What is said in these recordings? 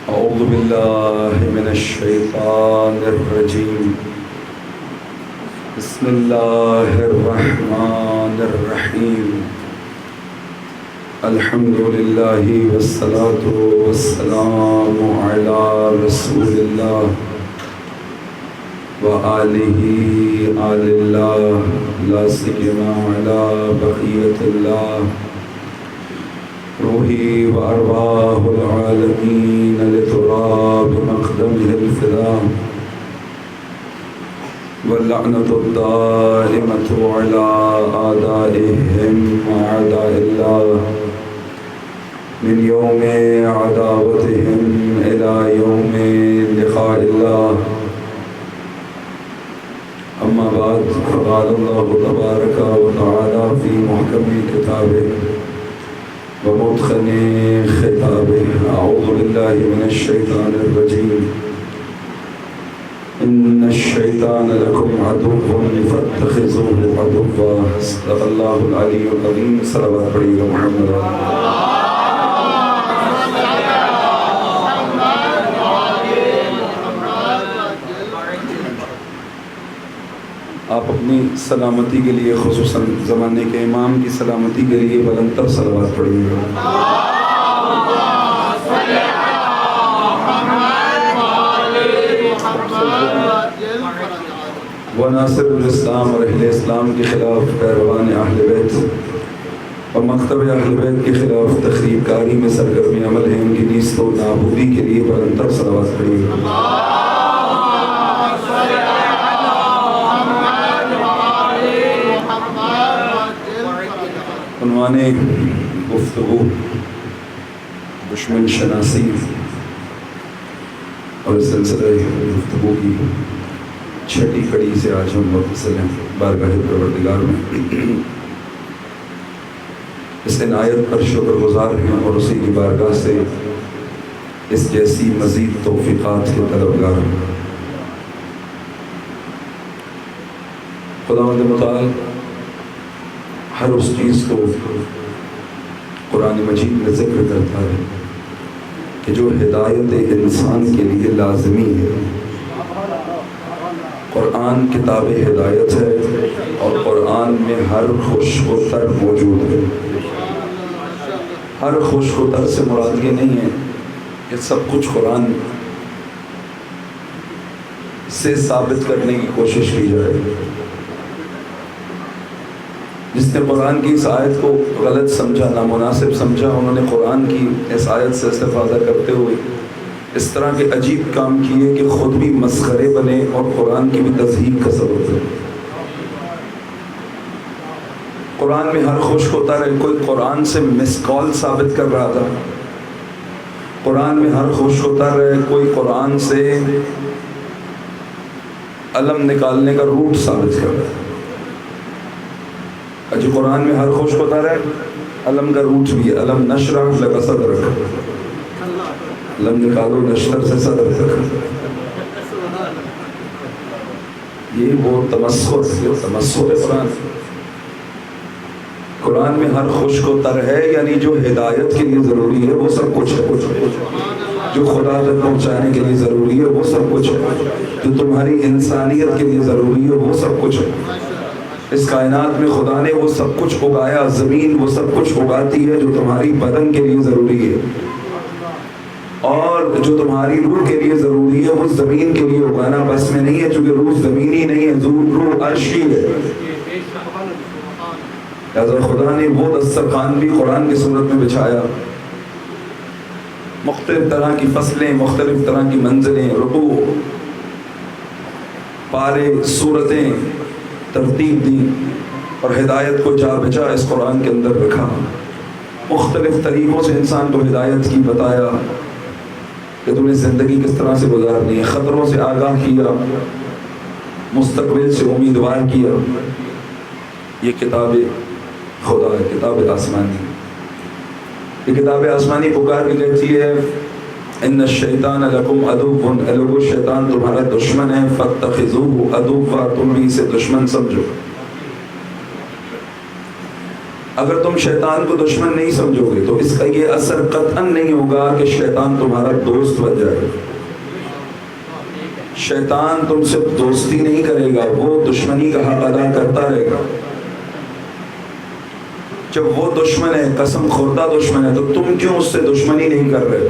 أعوذ بالله من الشيطان الرجيم. بسم الله الرحمن الرحيم. الحمد لله والصلاة والسلام على رسول الله وآله آل الله لا سيما على بقية الله روحي وأرواح العالمين لتراب مقدمه الفداء واللعنة الدائمة على أعدائهم وأعداء الله من يوم عداوتهم إلى يوم لقاء الله. أما بعد فقال الله تبارك وتعالى في محكم كتابه ومتقن خطابه: أعوذ بالله من الشيطان الرجيم. إن الشيطان لكم عدو فاتخذوه عدوا. صدق الله العلي العظيم. صلوات پڑھیے محمد. آپ اپنی سلامتی کے لیے خصوصاً زمانے کے امام کی سلامتی کے لیے بلند تر صلوات پڑھیے. وناصر الاسلام اور اہل اسلام کے خلاف پیروان اہل بیت اور مکتب اہل بیت کے خلاف تخریب کاری میں سرگرم عمل ہیں، ان کی نیست و نابودی کے لیے بلند تر صلوات پڑھیے. عنوان گفتگو دشمن شناسی اور اس سلسلہ گفتگو کی چھٹی کڑی سے آج ہم متصل ہیں بارگاہ پروردگار میں. اس عنایت پر شکر گزار ہیں اور اسی کی بارگاہ سے اس جیسی مزید توفیقات کے طلبگار ہیں. خداوند متعال ہر اس چیز کو قرآن مجید میں ذکر کرتا ہے کہ جو ہدایت انسان کے لیے لازمی ہے. قرآن کتاب ہدایت ہے اور قرآن میں ہر خوش و تر موجود ہے. ہر خوش و تر سے مراد یہ نہیں ہے کہ سب کچھ قرآن سے ثابت کرنے کی کوشش کی جائے. جس نے قرآن کی اس آیت کو غلط سمجھا، نامناسب سمجھا، انہوں نے قرآن کی اس آیت سے استفادہ کرتے ہوئے اس طرح کے عجیب کام کیے کہ خود بھی مسخرے بنے اور قرآن کی بھی تضحیق کا سبب ہے. قرآن میں ہر خوش ہوتا رہے، کوئی قرآن سے مس کال ثابت کر رہا تھا. قرآن میں ہر خوش ہوتا رہے، کوئی قرآن سے علم نکالنے کا روٹ ثابت کر رہا تھا. جو قرآن میں ہر خوش ہوتا رہے، علم کا روٹ بھی ہے. علم نشرح لک صدرک، علم نکالو نشر سے صدر تک. یہ وہ تمسخر قرآن. قرآن میں ہر خوش کو تر ہے، یعنی جو ہدایت کے لیے ضروری ہے وہ سب کچھ ہے. جو خدا تک پہنچانے کے لیے ضروری ہے وہ سب کچھ ہے. جو تمہاری انسانیت کے لیے ضروری ہے وہ سب کچھ ہے. اس کائنات میں خدا نے وہ سب کچھ اگایا. زمین وہ سب کچھ اگاتی ہے جو تمہاری بدن کے لیے ضروری ہے، اور جو تمہاری روح کے لیے ضروری ہے وہ زمین کے لیے اگانا بس میں نہیں ہے، چونکہ روح زمینی نہیں ہے، روح عرشی ہے. لہذا خدا نے وہ دسترخوان بھی قرآن کی صورت میں بچھایا. مختلف طرح کی فصلیں، مختلف طرح کی منزلیں، رکوع، پارے، صورتیں ترتیب دی اور ہدایت کو جا بجا اس قرآن کے اندر رکھا. مختلف طریقوں سے انسان کو ہدایت کی بتایا کہ تمہیں زندگی کس طرح سے گزارنی ہے. خطروں سے آگاہ کیا، مستقبل سے امیدوار کیا. یہ کتاب خدا ہے، کتاب آسمانی. یہ کتاب آسمانی پکار کے کہتی ہے ان الشیطان لکم عدو، لوگو شیطان تمہارا دشمن ہے، فاتخذوہ عدوا، تم بھی اسے دشمن سمجھو. اگر تم شیطان کو دشمن نہیں سمجھو گے تو اس کا یہ اثر قطعاً نہیں ہوگا کہ شیطان تمہارا دوست بن جائے. شیطان تم سے دوستی نہیں کرے گا، وہ دشمنی کا حق ادا کرتا رہے گا. جب وہ دشمن ہے، قسم خوردہ دشمن ہے، تو تم کیوں اس سے دشمنی نہیں کر رہے؟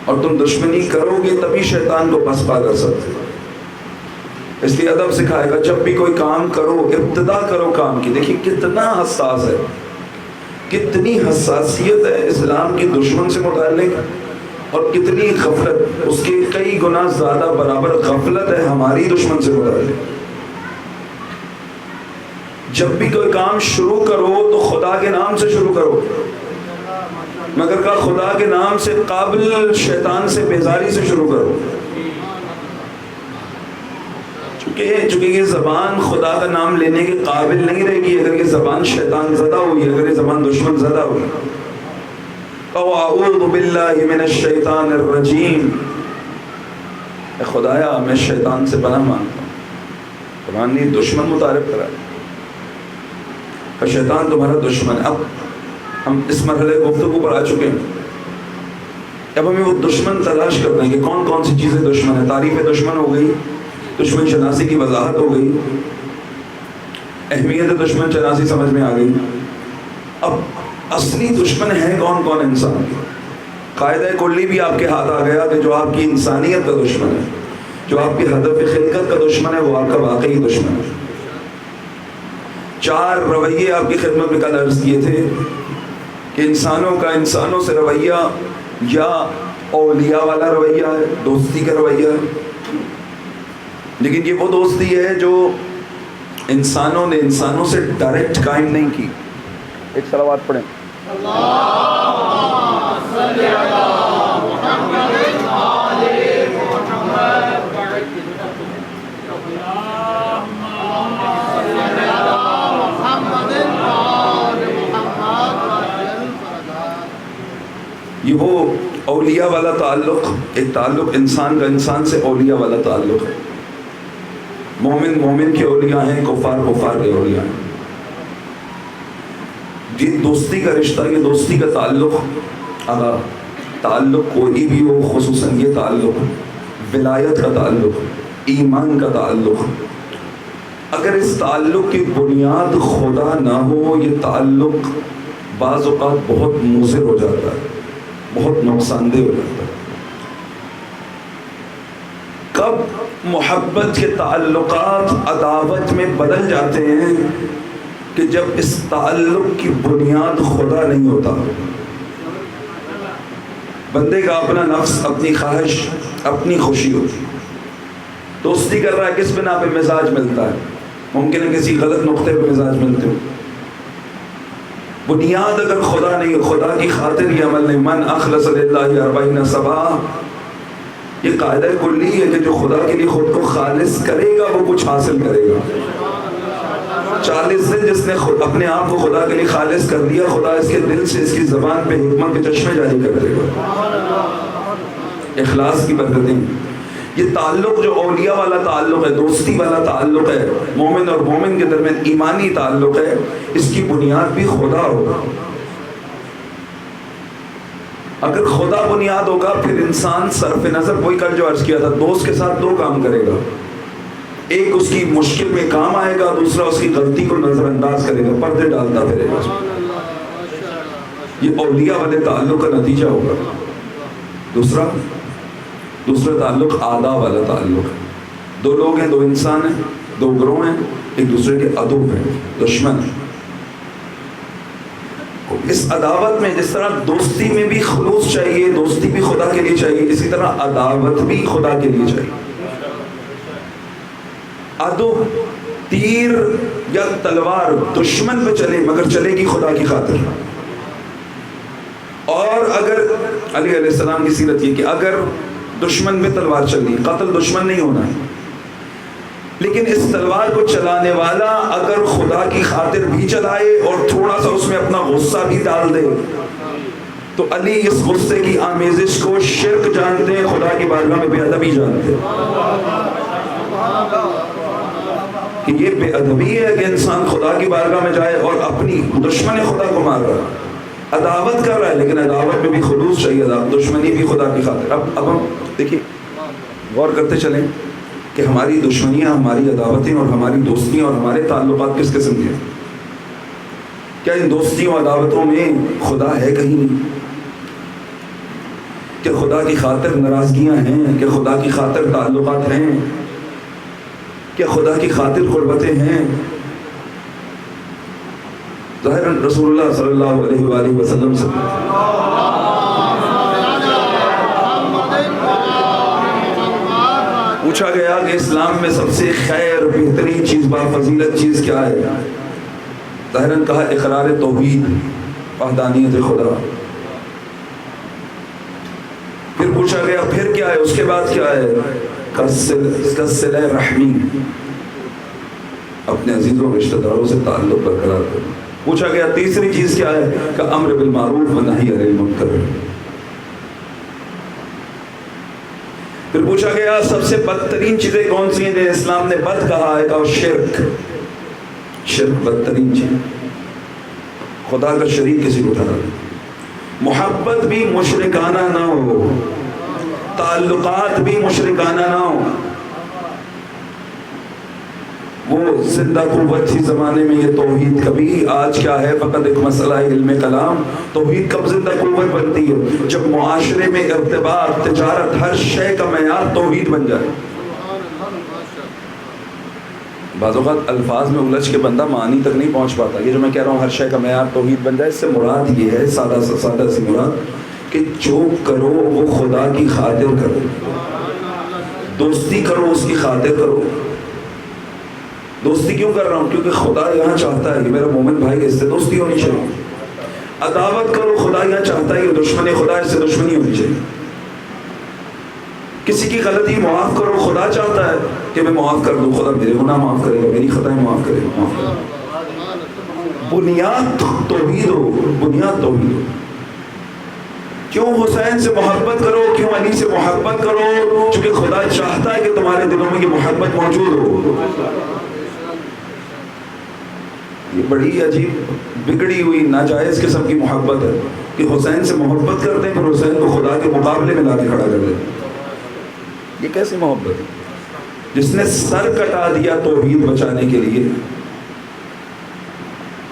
اور تم دشمنی کرو گے تبھی شیطان کو پسپا کر سکتے. اس لیے ادب سکھائے گا جب بھی کوئی کام کرو، ابتدا کرو کام کی. دیکھیے کتنا حساس ہے، کتنی حساسیت ہے اسلام کی دشمن سے متعلق، اور کتنی غفلت، اس کے کئی گنا زیادہ برابر غفلت ہے ہماری دشمن سے متعلق. جب بھی کوئی کام شروع کرو تو خدا کے نام سے شروع کرو، مگر کہا خدا کے نام سے قابل شیطان سے بیزاری سے شروع کرو. چونکہ یہ زبان خدا کا نام لینے کے قابل نہیں رہے گی اگر یہ زبان شیطان زدہ ہوئی، اگر یہ زبان دشمن زدہ ہوئی. اعوذ باللہ من الشیطان الرجیم، اے خدایا میں شیطان سے پناہ مانگتا ہوں. قرآن نے دشمن متعارف کرا ہے، شیطان تمہارا دشمن. اب ہم اس مرحلے گفتگو پر آ چکے ہیں. اب ہمیں وہ دشمن تلاش کرنا ہے کہ کون کون سی چیزیں دشمن ہیں. تعریف دشمن ہو گئی، دشمن شناسی کی وضاحت ہو گئی، اہمیت دشمن شناسی سمجھ میں آ گئی. اب اصلی دشمن ہے کون کون انسان کی. قاعدہ کلی بھی آپ کے ہاتھ آ گیا کہ جو آپ کی انسانیت کا دشمن ہے، جو آپ کی ہدف خلقت کا دشمن ہے، وہ آپ کا واقعی دشمن ہے. 4 رویے آپ کی خدمت میں کل عرض کیے تھے کہ انسانوں سے رویہ یا اولیاء والا رویہ ہے، دوستی کا رویہ ہے. لیکن یہ وہ دوستی ہے جو انسانوں نے انسانوں سے ڈائریکٹ قائم نہیں کی. ایک صلوات پڑھیں. یہ وہ اولیاء والا تعلق، ایک تعلق انسان کا انسان سے اولیاء والا تعلق ہے. مومن مومن کے اولیاء ہیں، کفار کفار کے اولیاء ہیں. یہ دوستی کا رشتہ، یہ دوستی کا تعلق، اگر تعلق کوئی بھی ہو، خصوصاً یہ تعلق ولایت کا تعلق، ایمان کا تعلق، اگر اس تعلق کی بنیاد خدا نہ ہو، یہ تعلق بعض اوقات بہت مضر ہو جاتا ہے، بہت نقصان دہ ہو جاتا ہے. کب محبت کے تعلقات عداوت میں بدل جاتے ہیں؟ کہ جب اس تعلق کی بنیاد خدا نہیں ہوتا. بندے کا اپنا نفس، اپنی خواہش، اپنی خوشی ہوتی. دوستی کر رہا ہے کس بنا پہ؟ مزاج ملتا ہے. ممکن ہے کسی غلط نقطے پہ مزاج ملتے ہو. بنیاد اگر خدا نہیں ہو، خدا کی خاطر یہ عمل نہیں. من اخلص للہ 40 صبا، یہ قاعدہ کلی ہے کہ جو خدا کے لیے خود کو خالص کرے گا وہ کچھ حاصل کرے گا. 40 دن جس نے اپنے آپ کو خدا کے لیے خالص کر دیا، خدا اس کے دل سے، اس کی زبان پہ حکمت کے چشمے جاری کر دے گا. اخلاص کی برکتیں. یہ تعلق جو اولیاء والا تعلق ہے، دوستی والا تعلق ہے، مومن اور مومن کے درمیان ایمانی تعلق ہے، اس کی بنیاد بھی خدا ہوگا. اگر خدا بنیاد ہوگا پھر انسان صرف نظر، وہی کل جو عرض کیا تھا، دوست کے ساتھ 2 کام کرے گا. ایک اس کی مشکل میں کام آئے گا، دوسرا اس کی غلطی کو نظر انداز کرے گا، پردے ڈالتا پھرے گا. یہ اولیاء والے تعلق کا نتیجہ ہوگا. دوسرا تعلق آدھا والا تعلق ہے. 2 لوگ ہیں، 2 انسان ہیں، 2 گروہ ہیں، ایک دوسرے کے عدو ہیں، دشمن ہیں. اس عداوت میں جس طرح دوستی میں بھی خلوص چاہیے، دوستی بھی خدا کے لیے چاہیے، اسی طرح عداوت بھی خدا کے لیے چاہیے. عدو تیر یا تلوار دشمن پہ چلے مگر چلے گی خدا کی خاطر. اور اگر علی علیہ السلام کی سیرت یہ کہ اگر دشمن پہ تلوار چلنی، قتل دشمن نہیں ہونا ہے، لیکن اس تلوار کو چلانے والا اگر خدا کی خاطر بھی چلائے اور تھوڑا سا اس میں اپنا غصہ بھی ڈال دے تو علی اس غصے کی آمیزش کو شرک جانتے ہیں، خدا کی بارگاہ میں بے ادبی جانتے ہیں. کہ یہ بے ادبی ہے کہ انسان خدا کی بارگاہ میں جائے اور اپنی دشمن خدا کو مار رہا ہے، عداوت کر رہا ہے، لیکن عداوت میں بھی خلوص چاہیے، دشمنی بھی خدا کی خاطر۔ اب ہم دیکھیے غور کرتے چلیں کہ ہماری دشمنیاں، ہماری عداوتیں اور ہماری دوستیاں اور ہمارے تعلقات کس قسم کے ہیں؟ کیا ان دوستیوں عداوتوں میں خدا ہے کہیں نہیں؟ کہ خدا کی خاطر ناراضگیاں ہیں؟ کہ خدا کی خاطر تعلقات ہیں؟ کہ خدا کی خاطر قربتیں ہیں؟ ظاہر رسول اللہ صلی اللہ علیہ وآلہ وسلم سے پوچھا گیا کہ اسلام میں سب سے خیر، بہترین چیز، بافضیلت چیز کیا ہے؟ ظاہراً کہا اقرار توحید، وحدانیت خدا۔ پھر پوچھا گیا پھر کیا ہے، اس کے بعد کیا ہے؟ صلہ رحمی، اپنے عزیزوں رشتہ داروں سے تعلق برقرار کرنا۔ پوچھا گیا تیسری چیز کیا ہے؟ کہ امر بالمعروف و نہی عن المنکر۔ پھر پوچھا گیا سب سے بدترین چیزیں کون سی ہیں جنہیں اسلام نے بد کہا ہے؟ کہا شرک۔ شرک بدترین چیز، خدا کا شریک کسی کو ٹھہرا دے۔ محبت بھی مشرکانہ نہ ہو، تعلقات بھی مشرکانہ نہ ہو۔ وہ زندہ قوت تھی زمانے میں یہ توحید، کبھی آج کیا ہے فقط ایک مسئلہ ہے علم کلام۔ توحید کب زندہ قوت بنتی ہے؟ جب معاشرے میں ارتباط، تجارت، ہر شے کا معیار توحید بن جائے۔ بعض اوقات الفاظ میں الجھ کے بندہ معنی تک نہیں پہنچ پاتا۔ یہ جو میں کہہ رہا ہوں ہر شے کا معیار توحید بن جائے، اس سے مراد یہ ہے، سادہ سی مراد، کہ جو کرو وہ خدا کی خاطر کرو، دوستی کرو اس کی خاطر کرو۔ دوستی کیوں کر رہا ہوں؟ کیونکہ خدا یہاں چاہتا ہے کہ میرا مومن بھائی اس سے دوستی ہونی چاہیے۔ عداوت کرو، خدا یہاں چاہتا ہے کہ دشمن خدا اس سے دشمنی ہونی چاہیے۔ کسی کی غلطی معاف کرو، خدا چاہتا ہے کہ میں معاف کر دوں، خدا میرے گناہ معاف کرے گا، میری خطائیں معاف کرے گا۔ بنیاد توحید ہو، بنیاد توحید ہو۔ کیوں حسین سے محبت کرو، کیوں علی سے محبت کرو؟ چونکہ خدا چاہتا ہے کہ تمہارے دلوں میں یہ محبت موجود ہو۔ یہ بڑی عجیب بگڑی ہوئی ناجائز قسم کی محبت ہے کہ حسین سے محبت کرتے ہیں پھر حسین کو خدا کے مقابلے میں لا کے کھڑا کر دیتے ہیں۔ یہ کیسی محبت ہے؟ جس نے سر کٹا دیا توحید بچانے کے لیے،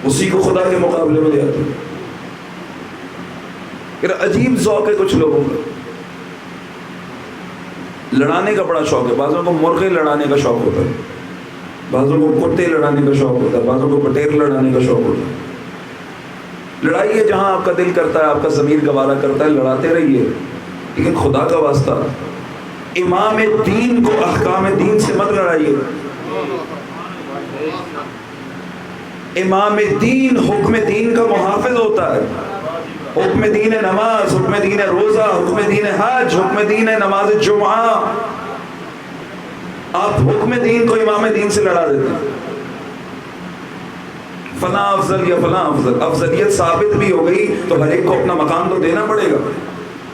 اسی کو خدا کے مقابلے میں لے آتے ہیں۔ عجیب ذوق ہے کچھ لوگوں کا، لڑانے کا بڑا شوق ہے۔ بعضوں کو مرغے لڑانے کا شوق ہوتا ہے، بعضوں کو کتے لڑانے کا شوق ہوتا ہے، بعضوں کو بٹیر لڑانے کا شوق ہوتا ہے۔ لڑائیے جہاں آپ کا دل کرتا ہے، آپ کا ضمیر گوارا کرتا ہے، لڑاتے رہیے، لیکن خدا کا واسطہ امام دین کو احکام دین سے مت لڑائیے۔ امام دین حکم دین کا محافظ ہوتا ہے۔ حکم دین نماز، حکم دین روزہ، حکم دین حج، حکم دین نماز جمعہ، آپ حکم دین کو امام دین سے لڑا دیتے ہیں۔ فلاں افضل یا فلاں افضل، افضلیت ثابت بھی ہو گئی تو ہر ایک کو اپنا مقام تو دینا پڑے گا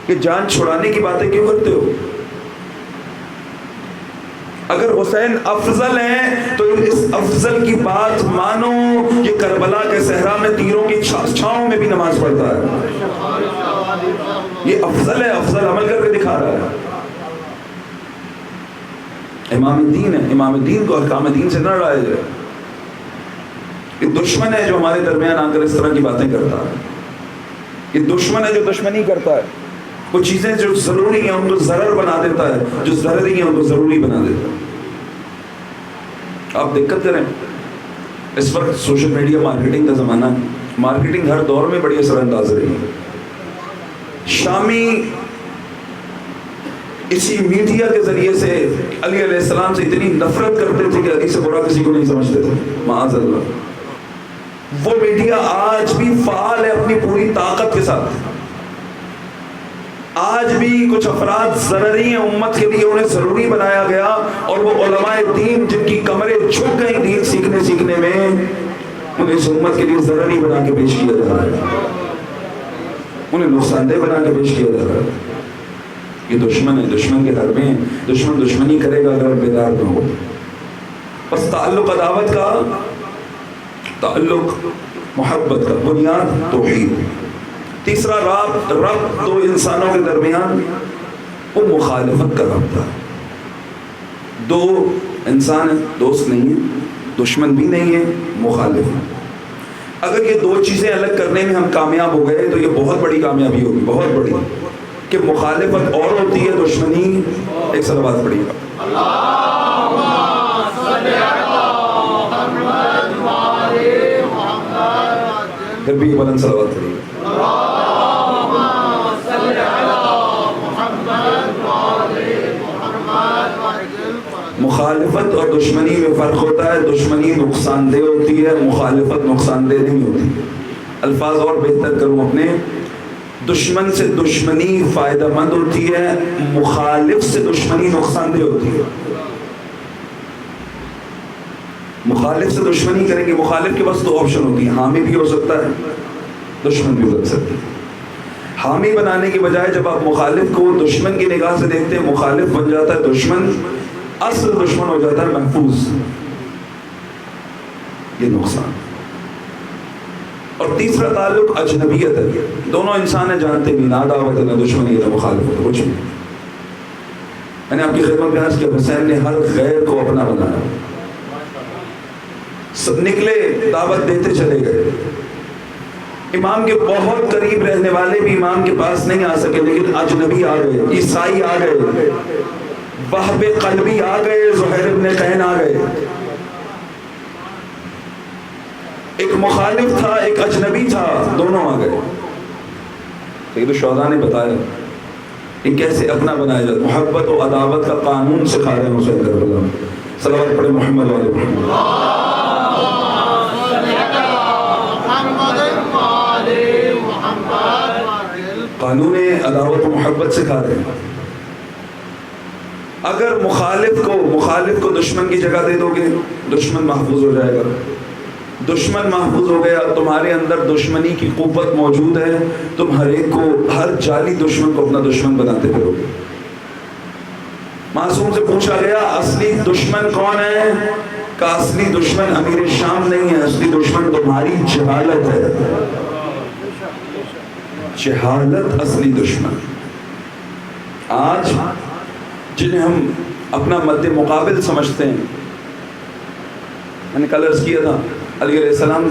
کہ جان چھڑانے کی باتیں کیوں کرتے ہو؟ اگر حسین افضل ہیں تو اس افضل کی بات مانو۔ یہ کربلا کے صحرا میں تیروں کی چھاؤں میں بھی نماز پڑھتا ہے، یہ افضل ہے، افضل عمل کر کے دکھا رہا ہے۔ امام دین ہے، امام دین کو احکام دین سے نہ لڑایا جائے۔ یہ دشمن ہے جو ہمارے درمیان آ کر اس طرح کی باتیں کرتا ہے، یہ دشمن ہے جو دشمنی کرتا ہے۔ وہ چیزیں جو ضروری ہیں ان کو ضرر بنا دیتا ہے، جو ضروری ہیں ان کو ضروری بنا دیتا ہے۔ آپ دقت کریں، اس وقت سوشل میڈیا مارکیٹنگ کا زمانہ ہے، مارکیٹنگ ہر دور میں بڑی اثر انداز رہی ہے۔ شامی اسی میڈیا کے ذریعے سے علی علیہ السلام سے اتنی نفرت کرتے تھے کہ علی سے برا کسی کو نہیں سمجھتے تھے، معاذ اللہ۔ وہ میڈیا آج بھی فعال ہے اپنی پوری طاقت کے ساتھ۔ آج بھی کچھ افراد ضروری ہیں امت کے لیے، انہیں ضروری بنایا گیا، اور وہ علماء دین جن کی کمریں جھک گئی دین سیکھنے میں، انہیں اس امت کے لیے ضروری بنا کے پیش کیا جا رہا ہے، انہیں نقصان دہ بنا کے پیش کیا جا رہا ہے۔ یہ دشمن ہے، دشمن کے گھر میں دشمن دشمنی کرے گا اگر بیدار نہ ہو۔ بس تعلق عداوت کا، تعلق محبت کا، بنیاد توحید۔ تیسرا ربط دو انسانوں کے درمیان وہ مخالفت کا رابطہ۔ دو انسان دوست نہیں ہیں، دشمن بھی نہیں ہے، مخالف ہیں۔ اگر یہ دو چیزیں الگ کرنے میں ہم کامیاب ہو گئے تو یہ بہت بڑی کامیابی ہوگی، بہت بڑی، کہ مخالفت اور ہوتی ہے، دشمنی۔ ایک صلوات پڑھیے گا۔ پھر بھی بلند صلوات پڑھیے گا۔ مخالفت اور دشمنی میں فرق ہوتا ہے، دشمنی نقصان دہ ہوتی ہے، مخالفت نقصان دہ نہیں ہوتی۔ الفاظ اور بہتر کروں اپنے، دشمن سے دشمنی فائدہ مند ہوتی ہے، مخالف سے دشمنی نقصان دہ ہوتی ہے۔ مخالف سے دشمنی کریں گے، مخالف کے پاس دو آپشن ہوتی ہیں، حامی بھی ہو سکتا ہے، دشمن بھی ہو سکتا ہے۔ حامی بنانے کی بجائے جب آپ مخالف کو دشمن کی نگاہ سے دیکھتے ہیں، مخالف بن جاتا ہے دشمن، اصل دشمن ہو جاتا ہے محفوظ۔ یہ نقصان۔ اور تیسرا تعلق اجنبیت ہے، دونوں انسان ہیں، جانتے بھی، نہ دعوت ہے، نہ دشمنی ہے، نہ مخالفت، کچھ نہیں۔ میں نے آپ کی خدمت میں عرض کیا، حسین نے ہر غیر کو اپنا بنایا، سب نکلے دعوت دیتے چلے گئے۔ امام کے بہت قریب رہنے والے بھی امام کے پاس نہیں آ سکے، لیکن اجنبی آ گئے، عیسائی آ گئے، وہب قلبی آ گئے، زہیر ابن قین آ گئے۔ ایک مخالف تھا، ایک اجنبی تھا، دونوں آ گئے۔ سید الشہداء نے بتایا کہ کیسے اپنا بنایا جاتا، محبت و عداوت کا قانون سکھا رہے ہیں حسین کربلا۔ صلوات پڑھے محمد والے محمد۔ قانون عداوت و محبت سکھا رہے ہیں۔ اگر مخالف کو دشمن کی جگہ دے دو گے، دشمن محفوظ ہو جائے گا۔ دشمن محفوظ ہو گیا، تمہارے اندر دشمنی کی قوت موجود ہے، تم ہر ایک کو، ہر جعلی دشمن کو اپنا دشمن بناتے پھرو گے۔ معصوم سے پوچھا گیا اصلی دشمن کون ہے؟ کہا اصلی دشمن امیر شام نہیں ہے، اصلی دشمن تمہاری جہالت ہے۔ جہالت اصلی دشمن۔ آج جنہیں ہم اپنا مد مقابل سمجھتے ہیں، میں نے کل عرض کیا تھا، علی علیہ السلام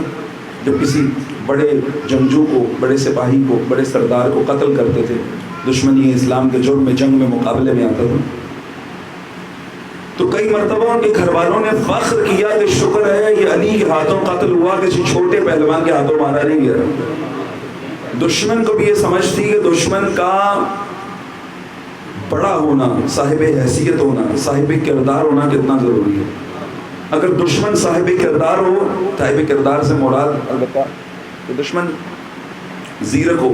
جب کسی بڑے جنگجو کو، بڑے سپاہی کو، بڑے سردار کو قتل کرتے تھے، دشمنی اسلام کے جرم میں، جنگ میں، مقابلے میں آتا تھا، تو کئی مرتبہ ان کے گھر والوں نے فخر کیا کہ شکر ہے یہ علی کے ہاتھوں قتل ہوا، کسی چھوٹے پہلوان کے ہاتھوں مارا نہیں گیا۔ دشمن کو بھی یہ سمجھ تھی کہ دشمن کا بڑا ہونا، صاحب حیثیت ہونا، صاحب کردار ہونا کتنا ضروری ہے۔ اگر دشمن صاحب کردار ہو، صاحب کردار سے مراد البتہ کہ دشمن زیرک ہو،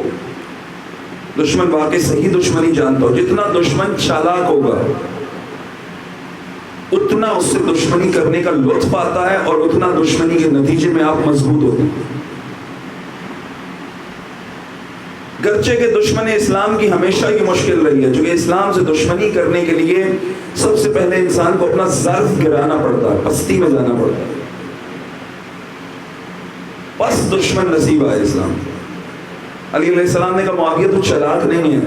دشمن واقعی صحیح دشمنی جانتا ہو، جتنا دشمن چالاک ہوگا اتنا اس سے دشمنی کرنے کا لطف آتا ہے، اور اتنا دشمنی کے نتیجے میں آپ مضبوط ہوتے ہیں۔ گرچہ کہ دشمن اسلام کی ہمیشہ یہ مشکل رہی ہے، جو کہ اسلام سے دشمنی کرنے کے لیے سب سے پہلے انسان کو اپنا ظرف گرانا پڑتا ہے، پستی میں جانا پڑتا ہے، پس دشمن نصیب آئے اسلام۔ علی علیہ السلام نے کہا معاویہ تو چلاک نہیں ہے،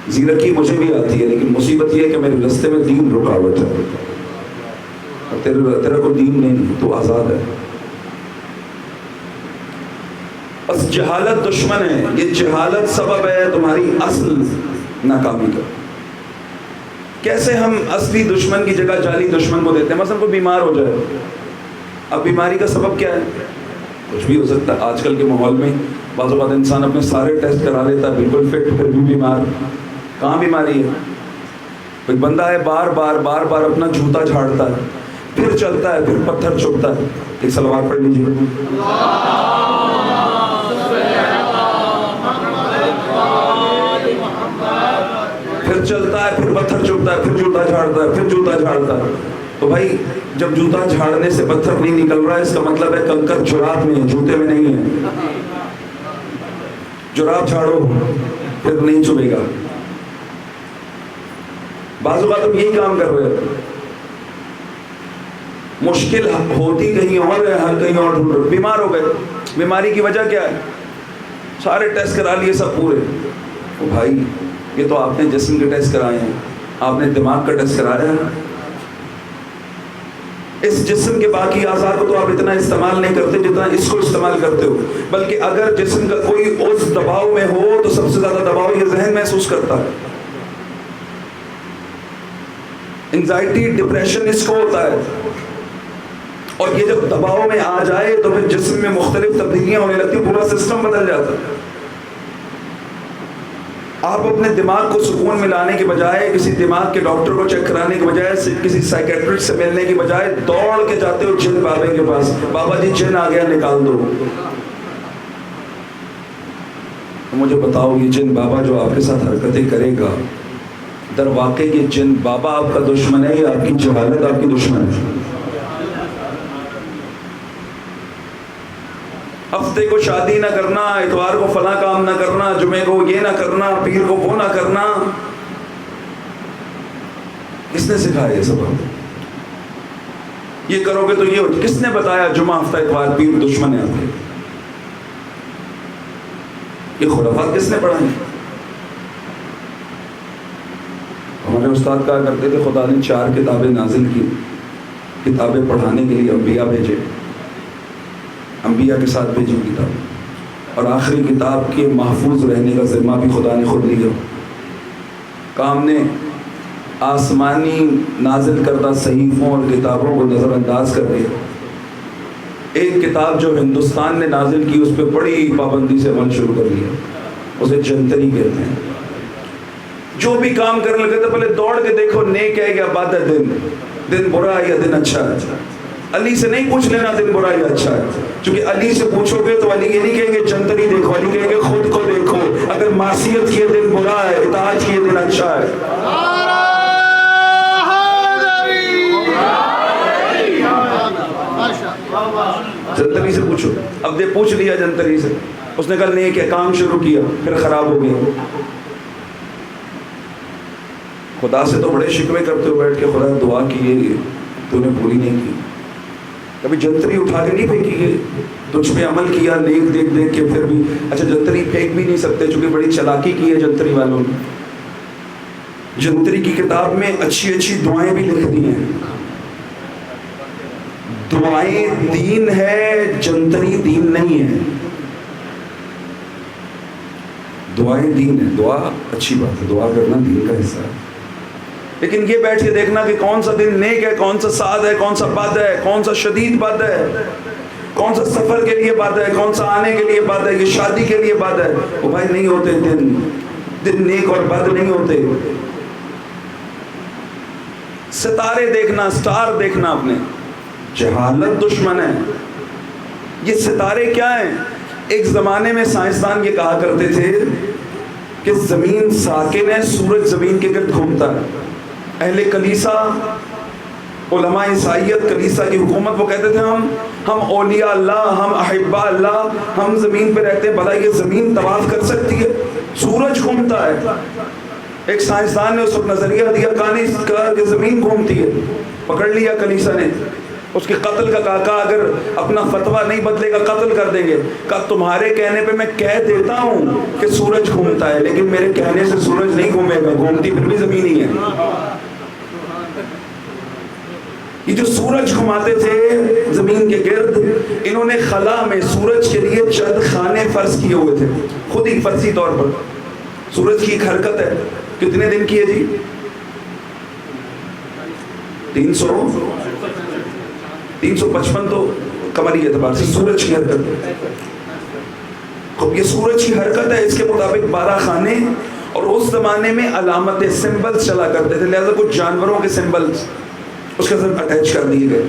زیرکی مجھے بھی آتی ہے، لیکن مصیبت یہ ہے کہ میرے راستے میں دین رکاوٹ ہے، اور تیرا کو دین نہیں، تو آزاد ہے۔ بس جہالت دشمن ہے، یہ جہالت سبب ہے تمہاری اصل ناکامی کا۔ کیسے ہم اصلی دشمن کی جگہ جعلی دشمن کو دیتے ہیں؟ مثلا کوئی بیمار ہو جائے، اب بیماری کا سبب کیا ہے؟ کچھ بھی ہو سکتا ہے۔ آج کل کے ماحول میں بعض اوقات انسان اپنے سارے ٹیسٹ کرا لیتا ہے، بالکل فٹ، پھر بھی بیمار۔ کہاں بیماری ہے؟ کوئی بندہ ہے بار بار اپنا جوتا جھاڑتا ہے، پھر چلتا ہے، پھر پتھر چبھتا ہے۔ ایک صلوات پڑھ لیجیے۔ پھر چلتا ہے، پھر پتھر چبھتا ہے، پھر جوتا جھاڑتا ہے، پھر جوتا جھاڑتا ہے۔ تو بھائی جب جوتا جھاڑنے سے پتھر نہیں نکل رہا ہے، اس کا مطلب ہے کنکر جراب میں ہے، جوتے میں نہیں ہے۔ جراب جھاڑو، پھر نہیں چبھے گا۔ بعض اوقات ہم یہی کام کر رہے ہیں، مشکل ہوتی کہیں اور ہے، ہر کہیں اور ڈھونڈ رہے، بیمار ہو گئے، بیماری کی وجہ کیا ہے؟ سارے ٹیسٹ کرا لیے سب پورے. او بھائی یہ تو آپ نے جسم کے ٹیسٹ کرائے ہیں، آپ نے دماغ کا ٹیسٹ کرایا ہے. اس جسم کے باقی اعضاء کو تو آپ اتنا استعمال نہیں کرتے جتنا اس کو استعمال کرتے ہو، بلکہ اگر جسم کا کوئی عضو دباؤ میں ہو تو سب سے زیادہ دباؤ یہ ذہن محسوس کرتا ہے. انزائٹی، ڈپریشن اس کو ہوتا ہے، اور یہ جب دباؤ میں آ جائے تو پھر جسم میں مختلف تبدیلیاں ہونے لگتی ہیں، پورا سسٹم بدل جاتا ہے. آپ اپنے دماغ کو سکون میں لانے کے بجائے، کسی دماغ کے ڈاکٹر کو چیک کرانے کے بجائے، کسی سائیکیٹرسٹ سے ملنے کے بجائے دوڑ کے جاتے ہو جن بابے کے پاس، بابا جی جن آ گیا نکال دو. مجھے بتاؤ یہ جن بابا جو آپ کے ساتھ حرکتیں کرے گا، در واقع یہ جن بابا آپ کا دشمن ہے یا آپ کی جہالت آپ کی دشمن ہے؟ ہفتے کو شادی نہ کرنا، اتوار کو فلاں کام نہ کرنا، جمعے کو یہ نہ کرنا، پیر کو وہ نہ کرنا، کس نے سکھایا یہ سب؟ یہ کرو گے تو یہ ہو، کس نے بتایا جمعہ ہفتہ اتوار پیر دشمن ہے آپ کے؟ یہ خرافات کس نے پڑھائی؟ ہمارے استاد کہا کرتے تھے خدا نے 4 کتابیں نازل کی، کتابیں پڑھانے کے لیے انبیاء بھیجے، انبیاء کے ساتھ بھیجی کتاب، اور آخری کتاب کے محفوظ رہنے کا ذمہ بھی خدا نے خود لیا. کام نے آسمانی نازل کردہ صحیفوں اور کتابوں کو نظر انداز کر دیا. ایک کتاب جو ہندوستان نے نازل کی اس پہ بڑی پابندی سے عمل شروع کر دیا، اسے جنتری کہتے ہیں. جو بھی کام کرنے لگے تو پہلے دوڑ کے دیکھو نیک ہے یا بد ہے، دن برا ہے یا دن اچھا ہے. علی سے نہیں پوچھ لینا دن برا یا اچھا ہے، کیونکہ علی سے پوچھو گے تو علی یہ نہیں کہیں گے جنتری دیکھو، علی کہیں گے خود کو دیکھو. اگر معصیت کیے دن برا ہے، اطاعت کیے دن اچھا ہے. جنتری سے پوچھو. اب دے پوچھ لیا جنتری سے، اس نے کہا نیک ہے، کام شروع کیا، پھر خراب ہو گیا. خدا سے تو بڑے شکوے کرتے ہو بیٹھ کے، خدا دعا کی تو نے پوری نہیں کی. کبھی جنتری اٹھا کے نہیں پھینکی ہے، تجھ پہ عمل کیا نیک دیکھ دیکھ کے پھر بھی. اچھا جنتری پھینک بھی نہیں سکتے چونکہ بڑی چلاکی کی ہے جنتری والوں نے. جنتری کی کتاب میں اچھی اچھی دعائیں بھی لکھ دی ہیں. دعائیں دین ہے، جنتری دین نہیں ہے. دعائیں دین ہے، دعا اچھی بات ہے، دعا کرنا دین کا حصہ ہے. لیکن یہ بیٹھ کے دیکھنا کہ کون سا دن نیک ہے، کون سا سعد ہے، کون سا بد ہے، کون سا شدید بد ہے، کون سا سفر کے لیے بد ہے، کون سا آنے کے لیے بد ہے، یہ شادی کے لیے بد ہے. وہ بھائی نہیں ہوتے دن نیک اور بد نہیں ہوتے. ستارے دیکھنا، سٹار دیکھنا اپنے، جہالت دشمن ہے. یہ ستارے کیا ہیں؟ ایک زمانے میں سائنسدان یہ کہا کرتے تھے کہ زمین ساکن ہے، سورج زمین کے گرد گھومتا ہے. اہل کلیسا، علماء عیسائیت، کلیسا کی حکومت، وہ کہتے تھے ہم اولیاء اللہ، ہم احباء اللہ، ہم زمین پہ رہتے ہیں. بھلا یہ زمین طواف کر سکتی ہے؟ سورج گھومتا ہے. ایک سائنسدان نے اس وقت نظریہ دیا، کہا کہ زمین گھومتی ہے. پکڑ لیا کلیسا نے، اس کے قتل کا کہا اگر اپنا فتویٰ نہیں بدلے گا قتل کر دیں گے. کہا تمہارے کہنے پہ میں کہہ دیتا ہوں کہ سورج گھومتا ہے، لیکن میرے کہنے سے سورج نہیں گھومے گا، گھومتی پھر بھی زمین ہی ہے. یہ جو سورج گھماتے تھے زمین کے گرد، انہوں نے خلا میں سورج کے لیے چند خانے فرض کیے ہوئے تھے خود ہی فرضی طور پر. سورج کی ایک حرکت ہے، کتنے دن کی ہے جی؟ 355 تو قمری اعتبار سے سورج کی حرکت ہے. یہ سورج کی حرکت ہے، اس کے مطابق 12 خانے. اور اس زمانے میں علامت سمبلز چلا کرتے تھے، لہذا کچھ جانوروں کے سمبلز اس کے ساتھ اٹیچ کر دیے گئے،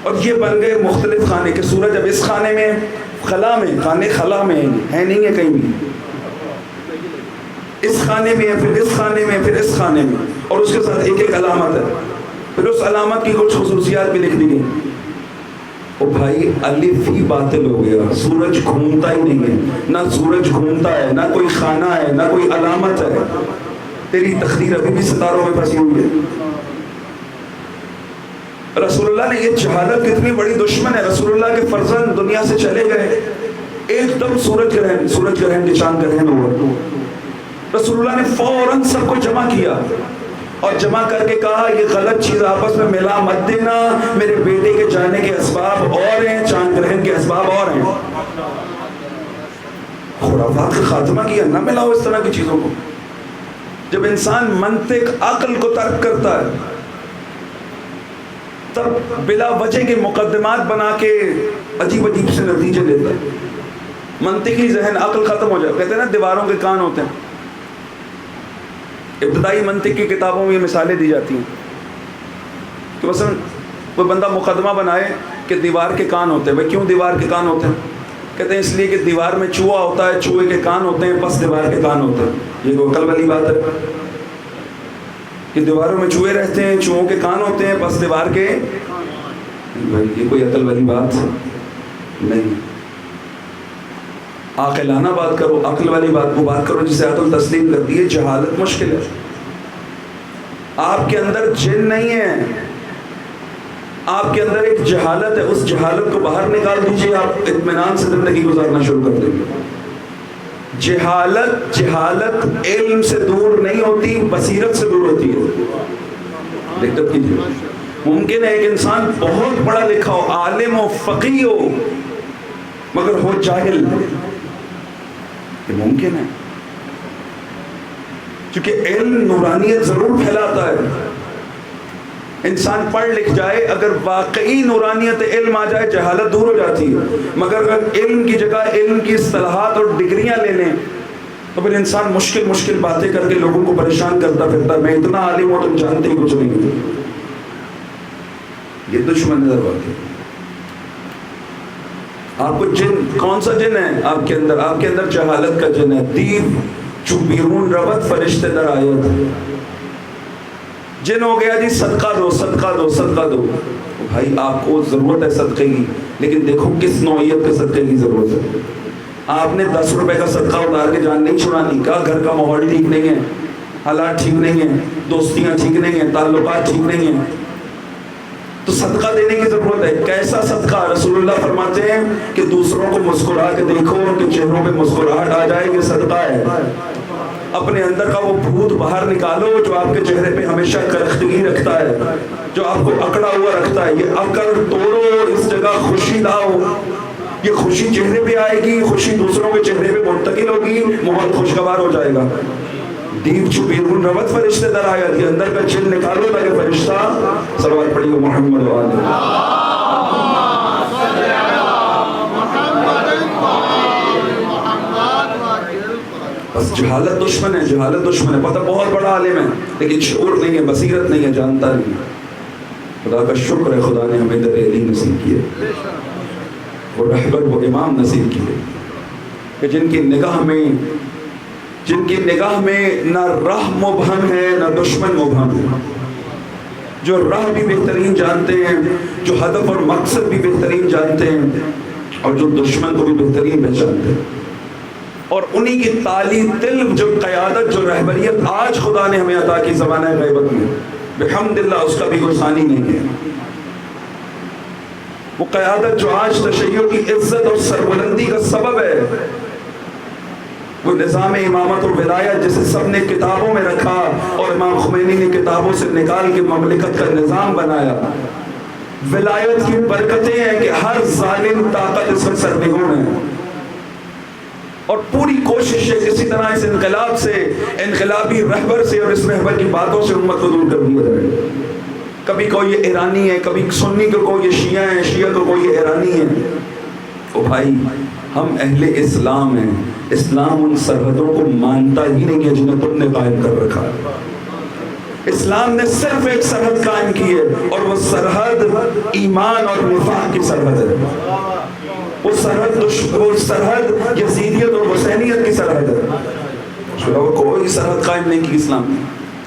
اور یہ بن گئے مختلف خانے کہ سورج اب اس خانے میں، خلا میں، خانے خلا میں ہے نہیں ہے کہیں بھی، اس خانے میں ہے، پھر اس خانے میں، پھر اس خانے میں، اور اس کے ساتھ ایک ایک علامت ہے. پھر اس علامت کی کچھ خصوصیات بھی لکھ دی گئی. او بھائی الف ہی باطل ہو گیا، سورج گھومتا ہی نہیں ہے. نہ سورج گھومتا ہے، نہ کوئی خانہ ہے، نہ کوئی علامت ہے. تیری تقدیر ابھی بھی ستاروں میں پھنسی ہوئی ہے. رسول اللہ نے یہ جہالت کتنی بڑی دشمن ہے. رسول اللہ کے فرزند دنیا سے چلے گئے, ایک دم سورج گرہن کے چاند گرہن ہوا. رسول اللہ نے فوراً سب کو جمع کیا اور جمع کر کے کہا یہ غلط چیز آپس میں ملا مت دینا, میرے بیٹے کے جانے کے اسباب اور ہیں, چاند گرہن کے اسباب اور ہیں. خرافات کا خاتمہ کیا, نہ ملاؤ اس طرح کی چیزوں کو. جب انسان منطق عقل کو ترک کرتا ہے تب بلا وجہ کے مقدمات بنا کے عجیب عجیب سے نتیجے لیتا ہے. منطقی ذہن عقل ختم ہو جائے. کہتے ہیں نا دیواروں کے کان ہوتے ہیں. ابتدائی منطق کی کتابوں میں یہ مثالیں دی جاتی ہیں کہ مثلا کوئی بندہ مقدمہ بنائے کہ دیوار کے کان ہوتے ہیں. بھائی کیوں دیوار کے کان ہوتے ہیں؟ کہتے ہیں اس لیے کہ دیوار میں چوہا ہوتا ہے, چوہے کے کان ہوتے ہیں, پس دیوار کے کان ہوتے ہیں. یہ کوئی عقل والی بات ہے کہ دیواروں میں چوہے رہتے ہیں, چوہوں کے کان ہوتے ہیں, پس دیوار کے. بھائی یہ کوئی عقل والی بات نہیں. عاقلانہ بات کرو, عقل والی بات کو بات کرو جسے عقل تسلیم کرتی ہے. جہالت مشکل ہے. آپ کے اندر جن نہیں ہے, آپ کے اندر ایک جہالت ہے. اس جہالت کو باہر نکال دیجئے, آپ اطمینان سے زندگی گزارنا شروع کر دیں گے. جہالت علم سے دور نہیں ہوتی, بصیرت سے دور ہوتی ہے. دقت کیجیے. ممکن ہے ایک انسان بہت پڑھا لکھا ہو, عالم ہو, فقیہ ہو, مگر ہو جاہل. یہ ممکن ہے کیونکہ علم نورانیت ضرور پھیلاتا ہے. انسان پڑھ لکھ جائے, اگر واقعی نورانیت علم آ جائے جہالت دور ہو جاتی ہے. مگر اگر علم کی جگہ علم کی اصطلاحات اور ڈگریاں لے لیں تو پھر انسان مشکل باتیں کر کے لوگوں کو پریشان کرتا پھرتا. میں اتنا عالم ہوں تم جانتے ہی کچھ نہیں. یہ دشمن نظر آتی ہے. آپ کو جن, کون سا جن ہے آپ کے اندر؟ آپ کے اندر جہالت کا جن ہے. دیو چو بیرون رود فرشتے در آیت. جن ہو گیا جی صدقہ دو صدقہ دو صدقہ دو. بھائی آپ کو ضرورت ہے صدقے کی, لیکن دیکھو کس نوعیت کے صدقے کی ضرورت ہے. آپ نے 10 روپے کا صدقہ اتار کے جان نہیں چھڑانی. کہا گھر کا ماحول ٹھیک نہیں ہے, حالات ٹھیک نہیں ہیں, دوستیاں ٹھیک نہیں ہیں, تعلقات ٹھیک نہیں ہیں, تو صدقہ دینے کی ضرورت ہے. کیسا صدقہ؟ رسول اللہ فرماتے ہیں کہ دوسروں کو مسکرا کے دیکھو, ان کے چہروں پہ مسکراہٹ آ جائے, یہ صدقہ ہے. اپنے اندر کا وہ بھوت باہر نکالو جو آپ کے چہرے پہ ہمیشہ کرختگی رکھتا ہے, جو آپ کو اکڑا ہوا رکھتا ہے. یہ اکڑ توڑو, اس جگہ خوشی لاؤ. یہ خوشی چہرے پہ آئے گی, خوشی دوسروں کے چہرے پہ منتقل ہوگی, ماحول خوشگوار ہو جائے گا. دیو چو بیرون رود فرشتے در آیت. یہ اندر کا جن نکالو تاکہ فرشتہ صلوات پڑھیے محمد و آلہ. بس جہالت دشمن ہے, جہالت دشمن ہے. پتہ بہت بڑا عالم ہے لیکن شعور نہیں ہے, بصیرت نہیں ہے, جانتا نہیں. خدا کا شکر ہے خدا نے ہمیں در علی نصیب کیے, وہ رہبر, وہ امام نصیب کیے کہ جن کی نگاہ میں نہ راہ مبہم ہے نہ دشمن مبہم ہے. جو راہ بھی بہترین جانتے ہیں, جو ہدف اور مقصد بھی بہترین جانتے ہیں, اور جو دشمن کو بھی بہترین پہچانتے ہیں. اور انہی کی تعلیم دل, جو قیادت, جو رہبریت آج خدا نے ہمیں عطا کی زمانہ غیبت میں, بحمداللہ اس کا بھی کوئی ثانی نہیں ہے. وہ قیادت جو آج تشیع کی عزت اور سربلندی کا سبب ہے, وہ نظام امامت اور ولایت جسے سب نے کتابوں میں رکھا اور امام خمینی نے کتابوں سے نکال کے مملکت کا نظام بنایا. ولایت کی برکتیں ہیں کہ ہر ظالم طاقت اس میں سرنگون ہے, اور پوری کوشش ہے کسی طرح اس انقلاب سے, انقلابی رہبر سے اور اس رہبر کی باتوں سے امت کو دور کر دیا جائے. کبھی کوئی یہ ایرانی ہے, کبھی سنی کو کوئی یہ شیعہ ہے, شیعہ کو کوئی یہ ایرانی ہے. او بھائی, ہم اہل اسلام ہیں. اسلام ان سرحدوں کو مانتا ہی نہیں ہے جنہیں تم نے قائم کر رکھا. اسلام نے صرف ایک سرحد قائم کی ہے, اور وہ سرحد ایمان اور نفاق کی سرحد ہے. وہ سرحد یزیدیت اور حسینیت کی سرحد ہے. اس کے علاوہ کوئی سرحد قائم نہیں کی اسلام نے.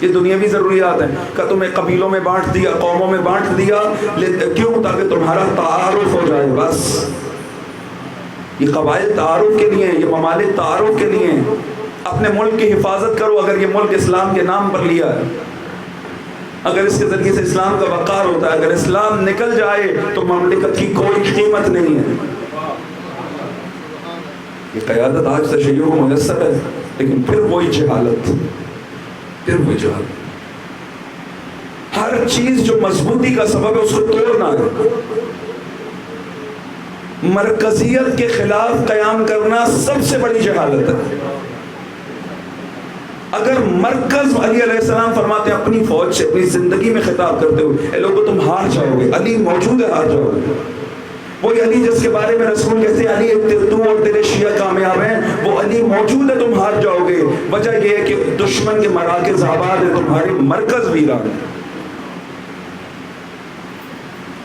یہ دنیاوی ضروریات ہیں کہ تمہیں قبیلوں میں بانٹ دیا, قوموں میں بانٹ دیا, کیوں؟ تاکہ تمہارا تعارف ہو جائے. بس یہ قبائل تعارف کے لیے, یہ ممالک تعارف کے لیے. اپنے ملک کی حفاظت کرو. اگر یہ ملک اسلام کے نام پر لیا ہے, اگر اس کے ذریعے سے اسلام کا وقار ہوتا ہے. اگر اسلام نکل جائے تو مملکت کی کوئی قیمت نہیں ہے. یہ قیادت آج تشیع کو میسر ہے، لیکن پھر وہی جہالت، پھر وہی جہالت. ہر چیز جو مضبوطی کا سبب ہے اس کو توڑنا ہے. مرکزیت کے خلاف قیام کرنا سب سے بڑی جہالت ہے. اگر مرکز، علی علیہ السلام فرماتے ہیں اپنی فوج سے، اپنی زندگی میں خطاب کرتے ہوئے، اے لوگو تم ہار جاؤ گے، علی موجود ہے، ہار جاؤ گے. وہی علی جس کے بارے میں رسول کہتے ہیں علی تو اور تیرے شیعہ کامیاب ہیں، وہ علی موجود ہے، تم ہار جاؤ گے. وجہ یہ ہے کہ دشمن کے مراکز آباد ہیں، تمہارے مرکز ویران ہیں.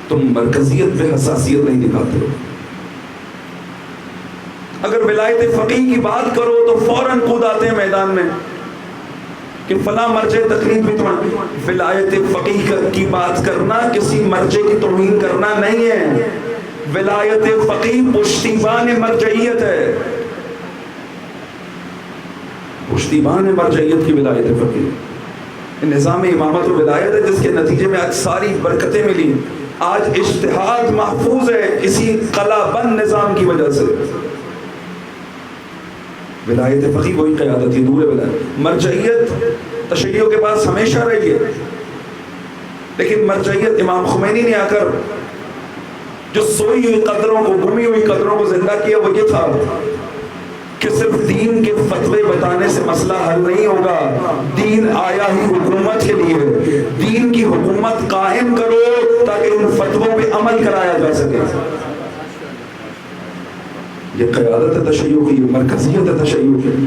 تم مرکزیت پہ حساسیت نہیں دکھاتے ہو. اگر ولایت فقیہ کی بات کرو تو فوراً کود آتے ہیں میدان میں کہ فلاں مرجع تقلید بھی تمہارا. ولایت فقیہ کی بات کرنا کسی مرجع کی توہین کرنا نہیں ہے. ولایت فقیہ پشتیبان مرجعیت ہے، پشتیبان مرجعیت کی ولایت فقیہ. نظام امامت و ولایت ہے جس کے نتیجے میں آج ساری برکتیں ملی. آج اجتہاد محفوظ ہے اسی قلعہ بند نظام کی وجہ سے. ولایت فقیہ وہی قیادت ہی دور ہے. ولایت مرجعیت تشیع کے پاس ہمیشہ رہی ہے، لیکن مرجعیت امام خمینی نے آ کر جو سوئی ہوئی قدروں کو، گمی ہوئی قدروں کو زندہ کیا وہ یہ تھا کہ صرف دین کے فتوے بتانے سے مسئلہ حل نہیں ہوگا. دین آیا ہی حکومت کے لیے. دین کی حکومت قائم کرو تاکہ ان فتووں پہ عمل کرایا جا سکے. یہ قیادت ہے تشیع کی، مرکزیت ہے تشیع کی.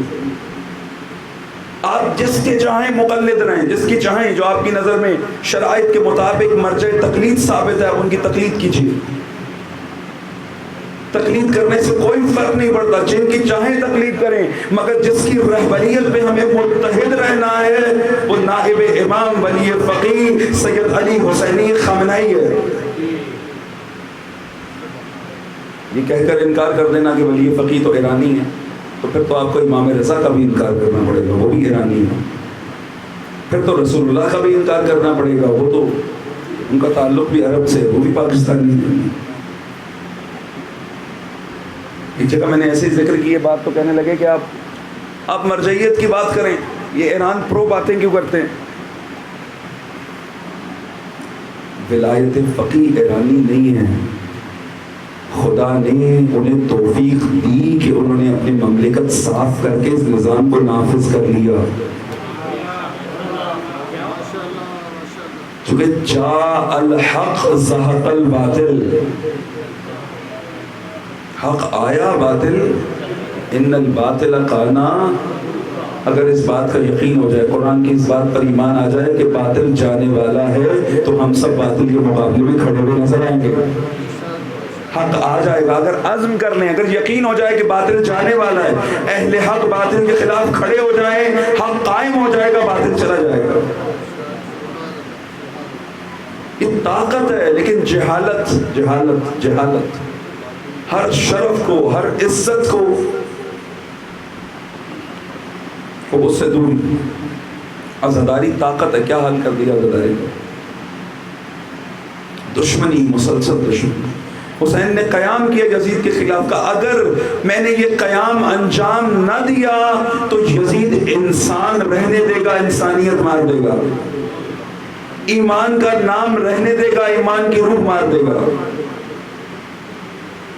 آپ جس کے چاہیں مقلد رہیں، جس کی چاہیں، جو آپ کی نظر میں شرائط کے مطابق مرجع تقلید ثابت ہے آپ ان کی تقلید کیجیے. تقلید کرنے سے کوئی فرق نہیں پڑتا، جن کی چاہیں تقلید کریں، مگر جس کی رہبریت پہ ہمیں متحد رہنا ہے وہ نائب امام ولی فقیہ سید علی حسینی خامنہئی ہے. یہ کہہ کر انکار کر دینا کہ ولی فقیہ تو ایرانی ہے، تو پھر تو آپ کو امام رضا کا بھی انکار کرنا پڑے گا، وہ بھی ایرانی ہے. پھر تو رسول اللہ کا بھی انکار کرنا پڑے گا، وہ تو ان کا تعلق بھی عرب سے، وہ بھی پاکستانی ہے. ایک جگہ میں نے ایسے ہی ذکر کی یہ بات تو کہنے لگے کہ آپ مرجعیت کی بات کریں، یہ ایران پرو باتیں کیوں کرتے ہیں؟ ولایت فقیہ ایرانی نہیں ہے. خدا نے انہیں توفیق دی کہ انہوں نے اپنی مملکت صاف کر کے اس نظام کو نافذ کر لیا. چونکہ جاء الحق زہق الباطل، حق آیا، باطل ان الباطل کانا. اگر اس بات کا یقین ہو جائے، قرآن کی اس بات پر ایمان آ جائے کہ باطل جانے والا ہے، تو ہم سب باطل کے مقابلے میں کھڑے ہوئے نظر آئیں گے. حق آ جائے گا، اگر عزم کر لیں، اگر یقین ہو جائے کہ باطل جانے والا ہے، اہل حق باطل کے خلاف کھڑے ہو جائیں، حق قائم ہو جائے گا، باطل چلا جائے گا. یہ طاقت ہے. لیکن جہالت جہالت جہالت ہر شرف کو، ہر عزت کو اس سے دور. عزاداری طاقت ہے. کیا حل کر دیا عزاداری کو؟ دشمنی، مسلسل دشمنی. حسین نے قیام کیا یزید کے خلاف کا، اگر میں نے یہ قیام انجام نہ دیا تو یزید انسان رہنے دے گا، انسانیت مار دے گا. ایمان کا نام رہنے دے گا، ایمان کی روح مار دے گا.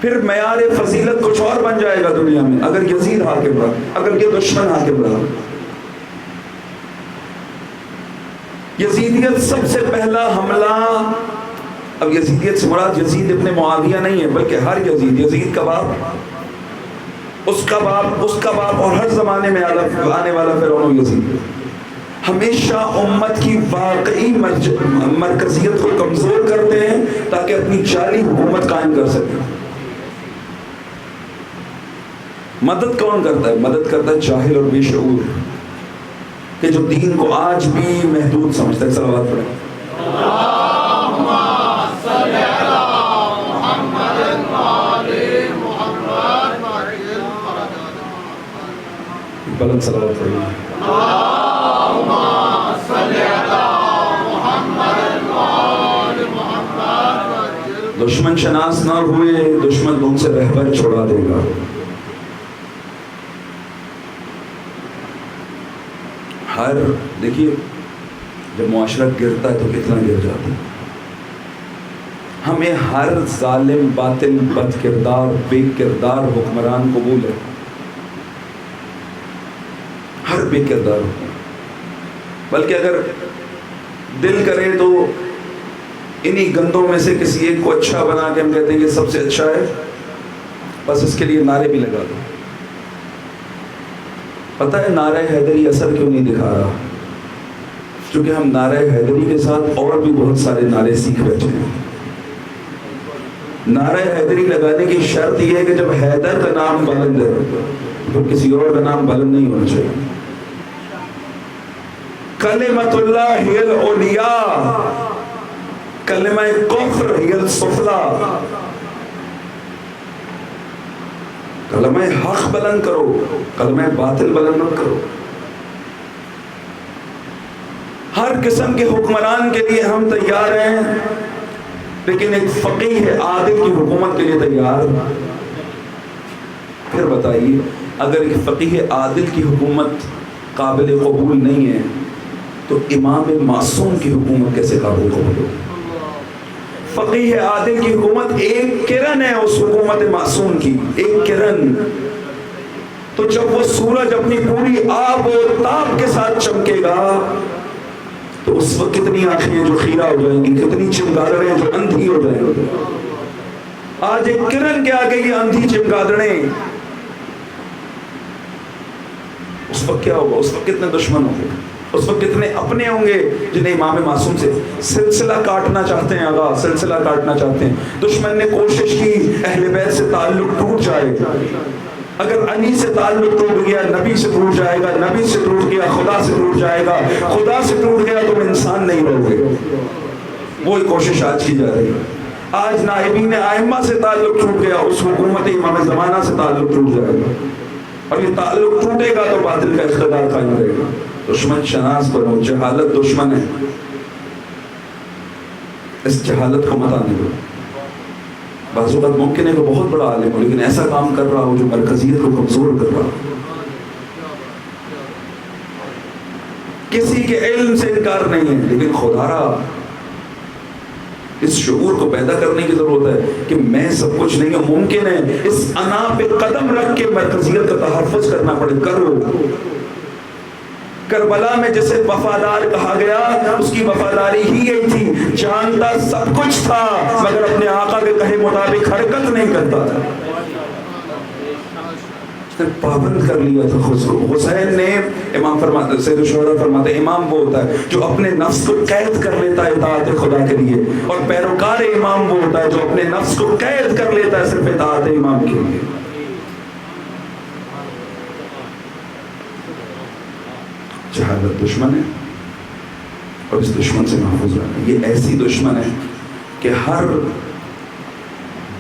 پھر معیار فضیلت کچھ اور بن جائے گا دنیا میں اگر یزید حاکم رہا، اگر یہ دشمن حاکم رہا. یزیدیت سب سے پہلا حملہ، اب یزیدیت سے مراد یزید ابن معاویہ نہیں ہے بلکہ ہر یزید، یزید کا باپ، اس کا باپ اور ہر زمانے میں آنے والا فرعون یزید ہمیشہ امت کی واقعی مرکزیت کو کمزور کرتے ہیں تاکہ اپنی جعلی حکومت قائم کر سکیں. مدد کون کرتا ہے؟ مدد کرتا ہے جاہل اور بے شعور کہ جو دین کو آج بھی محدود سمجھتا ہے. صلوات پڑھیں. بلند صلوات پڑھیں. دشمن شناس نہ ہوئے دشمن تم سے رہبر چھڑا دے گا. دیکھیے جب معاشرہ گرتا ہے تو کتنا گر جاتا ہے. ہمیں ہر ظالم باطل بد کردار بے کردار حکمران قبول ہے، ہر بے کردار. بلکہ اگر دل کرے تو انہی گندوں میں سے کسی ایک کو اچھا بنا کے ہم کہتے ہیں کہ سب سے اچھا ہے، بس اس کے لیے نعرے بھی لگا دو. پتہ ہے نعرہ حیدری اثر کیوں نہیں دکھا رہا؟ کیونکہ ہم نعرہ حیدری کے ساتھ اور بھی بہت سارے نعرے سیکھ بیٹھے ہیں. نعرہ حیدری لگانے کی شرط یہ ہے کہ جب حیدر کا نام بلند ہے تو کسی اور کا نام بلند نہیں ہونا چاہیے. کلمۃ اللہ ہی العلیاء، کلمہ کفر ہی السفلی. کلمہ حق بلند کرو، کلمہ باطل بلند مت کرو. ہر قسم کے حکمران کے لیے ہم تیار ہیں، لیکن ایک فقیہ عادل کی حکومت کے لیے تیار. پھر بتائیے اگر ایک فقیہ عادل کی حکومت قابل قبول نہیں ہے تو امام معصوم کی حکومت کیسے قابل قبول ہو؟ فقیہ عادل کی حکومت ایک کرن ہے اس حکومت معصوم کی، ایک کرن. تو جب وہ سورج اپنی پوری آب و تاب کے ساتھ چمکے گا تو اس وقت کتنی آنکھیں جو خیرہ ہو جائیں گی، کتنی چمگادڑیں جو اندھی ہو جائیں گی. آج ایک کرن کے آگے یہ اندھی چمگادڑیں، اس وقت کیا ہوگا؟ اس وقت کتنے دشمن ہوں گے، اس وقت کتنے اپنے ہوں گے جنہیں امام معصوم سے سلسلہ کاٹنا چاہتے ہیں. آغا سلسلہ کاٹنا چاہتے ہیں. دشمن نے کوشش کی اہل بیت سے تعلق ٹوٹ جائے. اگر علی سے تعلق ٹوٹ گیا نبی سے ٹوٹ جائے گا، نبی سے ٹوٹ گیا خدا سے ٹوٹ جائے گا، خدا سے ٹوٹ گیا تم انسان نہیں رہو گے. وہی کوشش آج کی جا رہی ہے. آج نائبین ائمہ سے تعلق ٹوٹ گیا، اس حکومت امام زمانہ سے تعلق ٹوٹ جائے گا. اور یہ تعلق ٹوٹے گا تو باطل کا اقتدار قائم رہے گا. دشمن شناس بنو، جہالت دشمن ہے، اس جہالت کو مت آنے دو. بعض اوقات ممکن ہے کہ بہت بڑا عالم ہو لیکن ایسا کام کر رہا ہو جو مرکزیت کو کمزور کر رہا ہو. کسی کے علم سے انکار نہیں ہے، لیکن خدا را اس شعور کو پیدا کرنے کی ضرورت ہے کہ میں سب کچھ نہیں ہوں. ممکن ہے اس انا پہ قدم رکھ کے مرکزیت کا تحفظ کرنا پڑے. کرو. کربلا میں جسے وفادار کہا گیا اس کی وفاداری ہی یہی تھی، جانتا سب کچھ تھا مگر اپنے آقا کے کہے مطابق حرکت نہیں کرتا تھا. پابند کر لیا تھا خود کو. حسین نے، امام فرماتے، سید الشہداء فرماتے، امام وہ ہوتا ہے جو اپنے نفس کو قید کر لیتا ہے اطاعت خدا کے لیے، اور پیروکار امام وہ ہوتا ہے جو اپنے نفس کو قید کر لیتا ہے صرف اطاعت امام کے لیے. جہالت دشمن ہے اور اس دشمن سے محفوظ رہنا. یہ ایسی دشمن ہے کہ ہر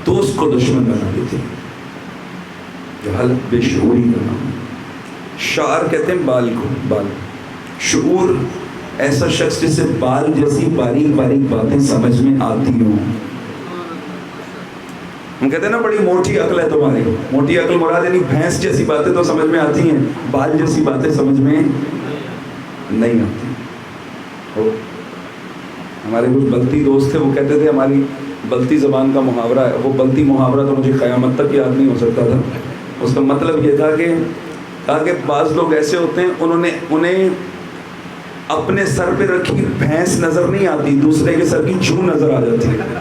دوست کو دشمن بنا دیتی ہے. جہالت بے شعوری کا نام. شاعر کہتے ہیں بال کو، بال. شعور ایسا شخص جسے بال جیسی باریک باریک باتیں سمجھ میں آتی ہوں. ہم کہتے ہیں نا بڑی موٹی عقل ہے تمہاری. موٹی عقل مراد یعنی بھینس جیسی باتیں تو سمجھ میں آتی ہیں، بال جیسی باتیں سمجھ میں نہیں آتی. ہمارے کچھ بلتی دوست تھے، وہ کہتے تھے ہماری بلتی زبان کا محاورہ ہے. وہ بلتی محاورہ تو مجھے قیامت تک یاد نہیں ہو سکتا تھا. اس کا مطلب یہ تھا کہ بعض لوگ ایسے ہوتے ہیں انہیں اپنے سر پہ رکھی بھینس نظر نہیں آتی، دوسرے کے سر کی جو نظر آ جاتی ہے.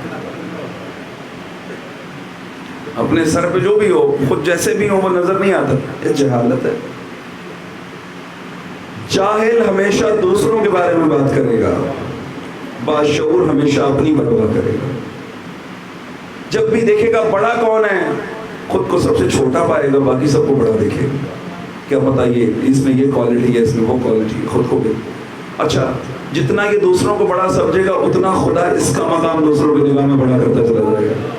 اپنے سر پہ جو بھی ہو، خود جیسے بھی ہو، وہ نظر نہیں آتا. یہ جہالت ہے. جاہل ہمیشہ دوسروں کے بارے میں بات کرے گا، باشعور ہمیشہ اپنی پرواہ کرے گا. جب بھی دیکھے گا بڑا کون ہے، خود کو سب سے چھوٹا پائے گا، باقی سب کو بڑا دیکھے گا. کیا پتا یہ اس میں یہ کوالٹی ہے، اس میں وہ کوالٹی ہے، خود کو بھی. اچھا جتنا یہ دوسروں کو بڑا سمجھے گا اتنا خدا اس کا مقام دوسروں کی نگاہ میں بڑا کرتا چلا جائے گا.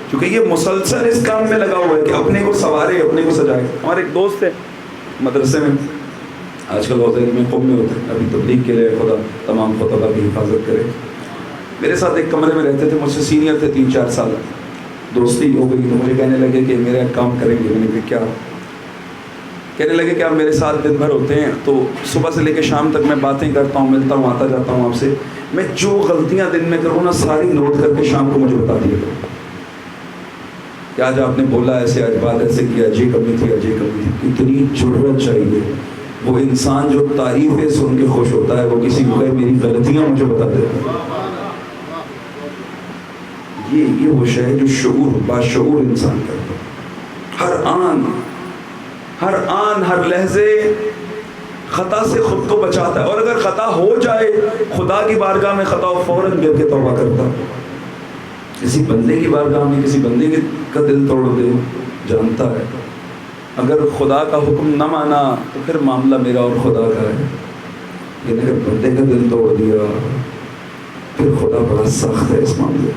کیونکہ یہ مسلسل اس کام میں لگا ہوا ہے کہ اپنے کو سوارے، اپنے کو سجائے. ہمارے ایک دوست ہے مدرسے میں، آج کل بہت میں قوم میں ہوتے ہیں، ابھی تبلیغ کے لیے، خدا تمام خطبہ کی حفاظت کرے. میرے ساتھ ایک کمرے میں رہتے تھے، مجھ سے سینئر تھے 3-4 سال، دوستی ہو گئی تو مجھے کہنے لگے کہ میرا کام کریں گے. میں نے کہا کیا؟ کہنے لگے کہ آپ میرے ساتھ دن بھر ہوتے ہیں تو صبح سے لے کے شام تک میں باتیں کرتا ہوں، ملتا ہوں، آتا جاتا ہوں آپ سے، میں جو غلطیاں دن میں کروں نا ساری نوٹ کر کے شام کو مجھے بتا دیا کرو کہ آج آپ نے بولا ایسے، آج بات ایسے کی، آج یہ کمی تھی، آج یہ کمی تھی. اتنی ضرورت چاہیے. وہ انسان جو تعریفیں سن کے خوش ہوتا ہے وہ کسی کو کہے میری غلطیاں مجھے بتا دیتا ہے. یہ وہ شے جو شعور، باشعور انسان کرتا ہے. ہر آن ہر لحظے خطا سے خود کو بچاتا ہے، اور اگر خطا ہو جائے خدا کی بارگاہ میں خطا ہو فوراً گر کے توبہ کرتا ہے. کسی بندے کی بارگاہ میں کسی بندے کا دل توڑ دے، جانتا ہے اگر خدا کا حکم نہ مانا تو پھر معاملہ میرا اور خدا کا ہے، لیکن اگر بندے کا دل توڑ دیا پھر خدا بڑا سخت ہے اس معاملے.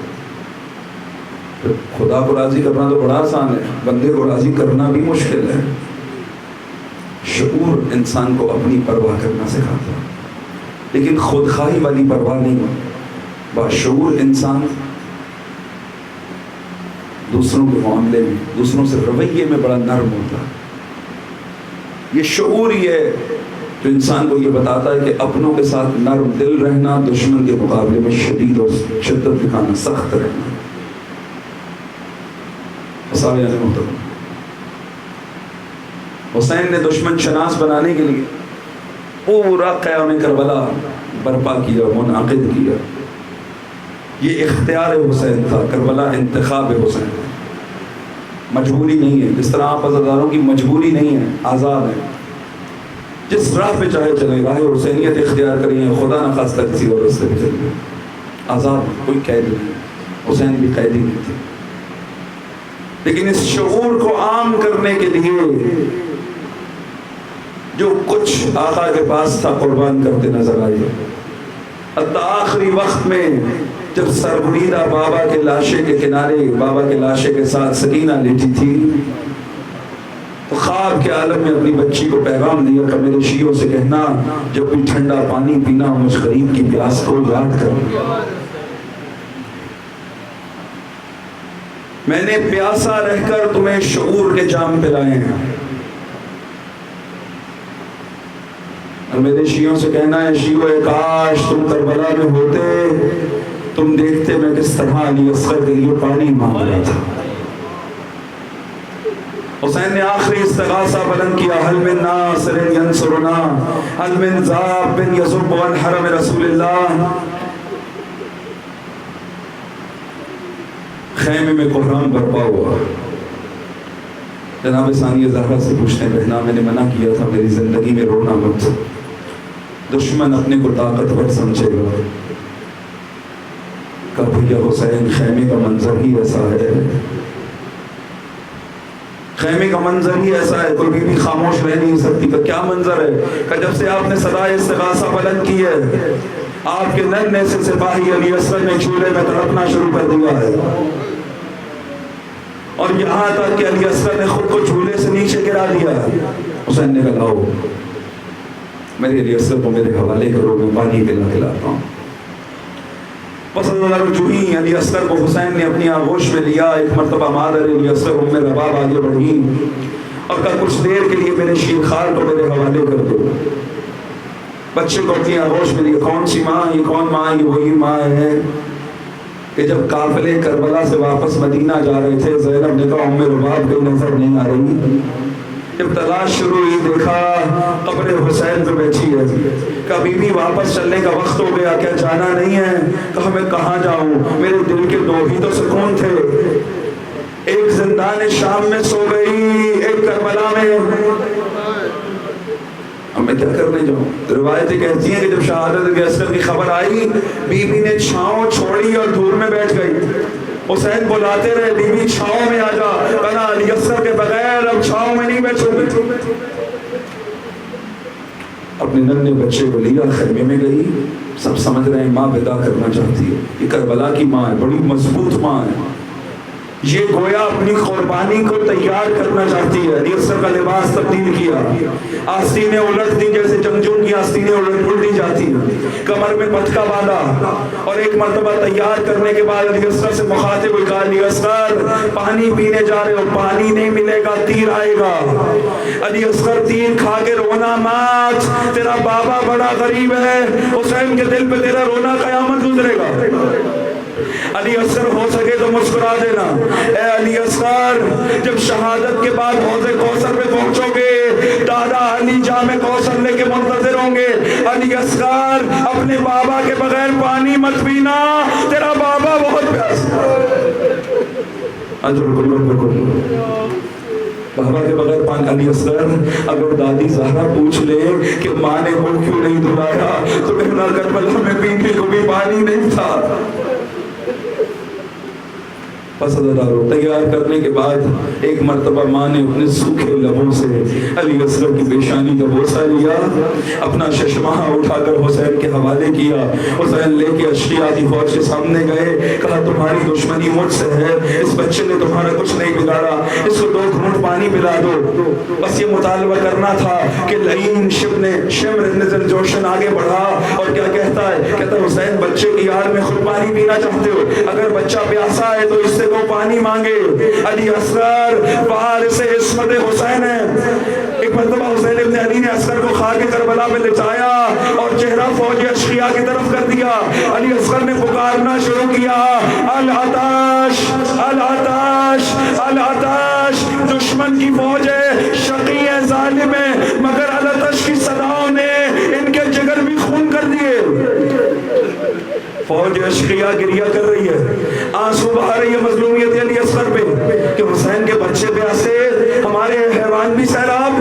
خدا کو راضی کرنا تو بڑا آسان ہے، بندے کو راضی کرنا بھی مشکل ہے. شعور انسان کو اپنی پرواہ کرنا سکھاتا ہے، لیکن خودخواہی والی پرواہ نہیں. باشعور انسان دوسروں کے معاملے میں، دوسروں سے رویے میں بڑا نرم ہوتا ہے. یہ شعور ہی ہے جو انسان کو یہ بتاتا ہے کہ اپنوں کے ساتھ نرم دل رہنا، دشمن کے مقابلے میں شدید اور شدت دکھانا، سخت رہنا. حسین نے دشمن شناس بنانے کے لیے پورا قیام کربلا برپا کیا، منعقد کیا. یہ اختیار حسین تھا، کربلا انتخاب حسین، مجبوری نہیں ہے. جس طرح آپ عزاداروں کی مجبوری نہیں ہے، آزاد ہے، جس راہ پہ چاہے چلے، راہ حسینیت اختیار کریں، خدا نہ خواستہ کسی اور راستے پہ چلے، آزاد، کوئی قید نہیں. حسین بھی قیدی نہیں تھے. لیکن اس شعور کو عام کرنے کے لیے جو کچھ آقا کے پاس تھا قربان کرتے نظر آئے. حتی آخری وقت میں جب سربریدہ بابا کے لاشے کے کنارے، بابا کے لاشے کے ساتھ سکینہ لیٹی تھی تو خواب کے عالم میں اپنی بچی کو پیغام دیا کہ میرے شیعوں سے کہنا جب بھی ٹھنڈا پانی پینا ہو مجھ غریب کی پیاس کو یاد کر. میں نے پیاسا رہ کر تمہیں شعور کے جام پلائے ہیں، اور میرے شیعوں سے کہنا ہے شیعوں کاش تم کربلا میں ہوتے، تم دیکھتے میں کس طرح علی اصغر کے لیے پانی مانگ رہا تھا. حسین نے آخری استغاثہ بلند کیا، حل من ناصر ینصرنا، حل من ذاب یذب عن حرم رسول اللہ. خیمے میں کوہرام برپا ہوا. جناب ثانیہ زہرا سے پوچھتے ہیں بہنا میں نے منع کیا تھا میری زندگی میں رونا مت، دشمن اپنے کو طاقتور سمجھے گا. کہ بھیا حسین خیمے کا منظر ہی ایسا ہے، خیمے کا منظر ہی ایسا ہے، کوئی بھی خاموش رہ نہیں سکتی. کہ کیا منظر ہے؟ کہ جب سے آپ نے صدائے استغاثہ بلند کی ہے آپ کے ننھے سے سپاہی علی اصغر نے چولہے میں تڑپنا شروع کر دیا ہے، اور یہاں تک کہ علی اصغر نے خود کو جھولے سے نیچے گرا دیا. حسین نے کہا لاؤ میرے علی اصغر کو میرے حوالے کرو، میں پانی پلاتا ہوں. بس جو ہی علی اصغر کو حسین نے اپنی آغوش میں لیا، ایک مرتبہ مادر علی اصغر ام رباب آگے بڑھی اور کہا کچھ دیر کے لیے میرے شیر خال کو میرے حوالے کر دو. بچے کو اپنی آغوش میں لیا. کون سی ماں؟ یہ کون ماں؟ یہ وہی ماں ہے کہ جب قافلے کربلا سے واپس مدینہ جا رہے تھے زینب نے کہا ام رباب کوئی نظر نہیں آ رہی. جب تلاش شروع ہوئی دیکھا قبر حسین پہ بیٹھی ہے. کبھی بھی واپس چلنے کا وقت ہو گیا، کیا جانا نہیں ہے؟ کہا میں کہاں جاؤں، میرے دل کے دو ہی تو سکون تھے، ایک زندان شام میں سو گئی، ایک کربلا میں. اب میں کیا کرنے جاؤں؟ روایتیں کہتی ہیں کہ جب شہادت علی اصغر کی خبر آئی بی بی نے چھاؤں چھوڑی اور دور میں بیٹھ گئی. حسین بلاتے رہے بی بی چھاؤں میں آ جا، کہنا علی اصغر کے بغیر اب چھاؤں میں نہیں بیٹھوں گی. اپنے ننھے بچے کو لیا، خیمے میں گئی. سب سمجھ رہے ہیں ماں ودا کرنا چاہتی ہے، یہ کربلا کی ماں ہے، بڑی مضبوط ماں ہے. یہ گویا اپنی قربانی کو تیار کرنا چاہتی ہے. علی اصغر کا لباس تبدیل کیا, آستینیں الٹ دی جیسے جنگجو کی آستینیں الٹی جاتی ہیں, کمر میں پٹکا باندھا, اور ایک مرتبہ تیار کرنے کے بعد علی اصغر سے مخاطب ہوئی, کہا علی اصغر پانی پینے جا رہے ہو, پانی نہیں ملے گا, تیر آئے گا. علی اصغر تیر کھا کے رونا مات, تیرا بابا بڑا غریب ہے, حسین کے دل پہ تیرا رونا قیامت گزرے گا. علی اصغر ہو سکے تو مسکرا دینا. اے علی اصغر جب شہادت کے بعد حوض کوثر پہ پہنچو گے, دادا علی جام کوثر لے کے منتظر ہوں گے. علی اصغر اپنے بابا کے بغیر پانی مت پینا, تیرا بابا بہت پیاسا. بابا کے بغیر پانی. علی اصغر اگر دادی زہرا پوچھ لے کہ ماں نے منہ کیوں نہیں دھلایا تو کہنا کربلا میں پینے کو بھی پانی نہیں تھا. پسنداروں تیار کرنے کے بعد ایک مرتبہ ماں نے اپنے سوکھے لبوں سے علی اصغر کی پیشانی کا بوسہ لیا, اپنا چشمہ اٹھا کر حسین کے حوالے کیا. حسین لے کے اشقیاء کی فوج کے سامنے گئے, کہا تمہاری دشمنی مجھ سے ہے, اس بچے نے تمہارا کچھ نہیں بگاڑا, اس کو 2 گھونٹ پانی پلا دو. بس یہ مطالبہ کرنا تھا کہ لعین شمر ابن ذوالجوشن آگے بڑھا اور کیا کہتا ہے, کہتا حسین بچے کی یاد میں خود پانی پینا چاہتے ہو, اگر بچہ پیاسا ہے تو اس سے وہ پانی مانگے. علی اصغر وارث عصمت حسین ہے. ایک مرتبہ حسین ابن علی نے اصغر کو خاک کربلا میں لٹایا اور چہرہ فوج اشقیاء کی طرف کر دیا. علی اصغر نے پکارنا شروع کیا, العطش العطش العطش. دشمن کی فوج ہے, شقی ہے, ظالم ہے, مگر العطش کی صداؤں نے ان کے جگر بھی خون کر دیے. فوج اشقیاء گریہ کر رہی ہے, آنسو بہا رہی ہے مظلومیت علی اصغر پہ کہ حسین کے بچے پیاسے, ہمارے حیوان بھی سیلاب.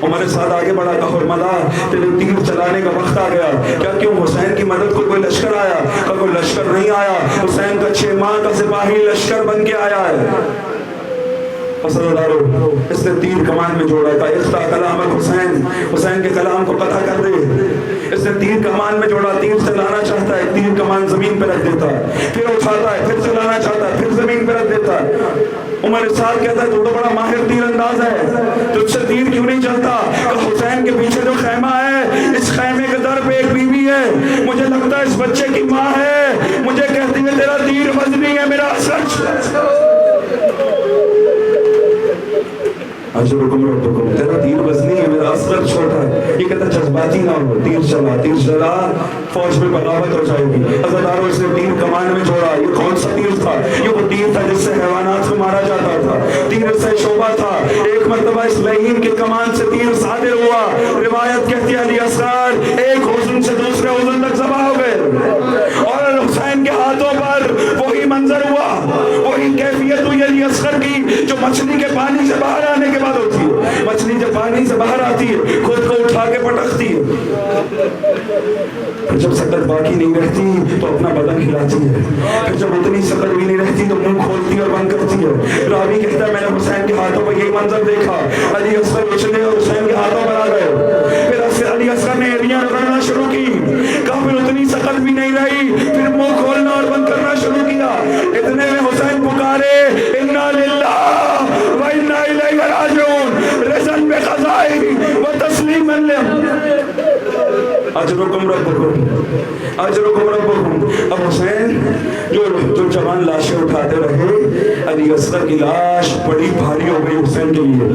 عمر سعد آگے بڑھا, کہا حرملا تیرے تیر چلانے کا وقت آ گیا. کیا کیوں حسین کی مدد کو کوئی لشکر آیا؟ کہا کوئی لشکر نہیں آیا, حسین کا 6 ماہ کا سپاہی لشکر بن کے آیا ہے. پسندارو اس نے تیر کمان میں جوڑا تھا, اختا کلام الحسین, حسین کے کلام کو قطع کر دے. اس نے تیر کمان میں جوڑا, تیر چلانا چاہتا ہے, تیر کمان زمین پہ رکھ دیتا ہے, پھر اٹھاتا ہے, پھر چلانا چاہتا ہے, پھر زمین پہ رکھ دیتا ہے. عمر سعد کہتا ہے تو بڑا ماہر تیر انداز ہے, تجھ سے تیر کیوں نہیں چلتا؟ کہ حسین کے پیچھے جو خیمہ ہے, اس خیمے کے در پہ ایک بیوی ہے, مجھے لگتا ہے اس بچے کی ماں ہے, مجھے کہتی ہے تیرا تیر وزنی ہے, میرا سچ تیرا تیر وزنی ہے, میرا اصغر چھوٹا ہے. یہ کہتا جذباتی نہ ہو, تیر چلا, فوج میں بغاوت ہو جائے گی. عزاداروں اس نے تیر کمان میں جوڑا. یہ کون سا تیر تھا؟ یہ وہ تیر تھا جس سے حیوانات کو مارا جاتا تھا, تیر سے شعبہ تھا. ایک مرتبہ اس لعین کے کمان سے تیر صادر ہوا. روایت کہتی ہے علی اصغر ایک حزن سے دوسرے حزن تک ذبح ہو گئے, اور حسین کے ہاتھوں پر وہی منظر ہوا, وہی کیفیت ہوئی علی اصغر کی جو مچھلی کے پانی سے باہر آنے کے بعد ہوتی ہے. مچھلی جب پانی سے باہر آتی ہے خود کو اٹھا کے پٹکتی ہے, پھر جب سکت باقی نہیں رہتی تو اپنا بدن ہلاتی ہے, پھر جب اتنی سکت بھی نہیں رہتی تو منہ کھولتی اور بند کرتی ہے. راوی کہتا ہے میں نے حسین کے ہاتھوں پر یہی منظر دیکھا, علی اصغر اچھلے اور حسین کے ہاتھوں پر آ گئے. پھر علی اصغر نے ایڑیاں رگڑنا شروع کی, کہا پھر اتنی سکت بھی نہیں رہی, پھر منہ کھولنا اور بند کرنا شروع کیا. اتنے میں حسین پکارے انا للہ و انا الیہ راجعون, رضن بقضائی و تسلیما اجرکم ربکم اجرکم ربکم. اب حسین جو جوان لاشیں اٹھاتے رہے, علی اصغر کی لاش بڑی بھاری ہو گئی حسین کے لیے.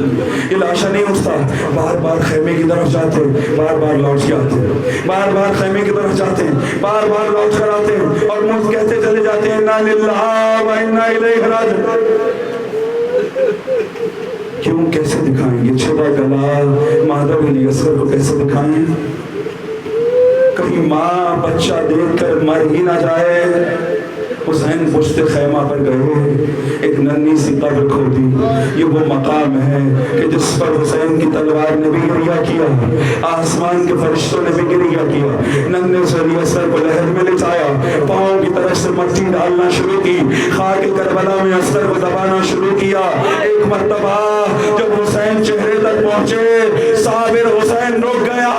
یہ لاشا نہیں اٹھتا, بار بار خیمے کی طرف جاتے, بار بار لوٹ کے آتے, بار بار خیمے کی طرف جاتے, بار بار لوٹ کر آتے, اور منہ کہتے چلے جاتے ہیں انا للہ و انا الیہ راجعون. کیوں, کیسے دکھائیں یہ چھوٹا گلا مادر علی اصغر کو کیسے دکھائیں؟ کہیں ماں بچہ دیکھ کر مر ہی نہ جائے. حسین پشت خیمہ پر گئے, ایک ننھی سی قبر کھودی. یہ وہ مقام ہے کہ جس پر حسین کی تلوار نے بھی گریہ کیا, آسمان کے فرشتوں نے بھی گریہ کیا. ننھے سے علی اصغر کو لحد میں لٹایا, پاؤں کی طرف سے مٹی ڈالنا شروع کی, خاک کربلا میں اصغر کو دبانا شروع کیا. ایک مرتبہ جب حسین چہرے تک پہنچے, صابر حسین رک گیا.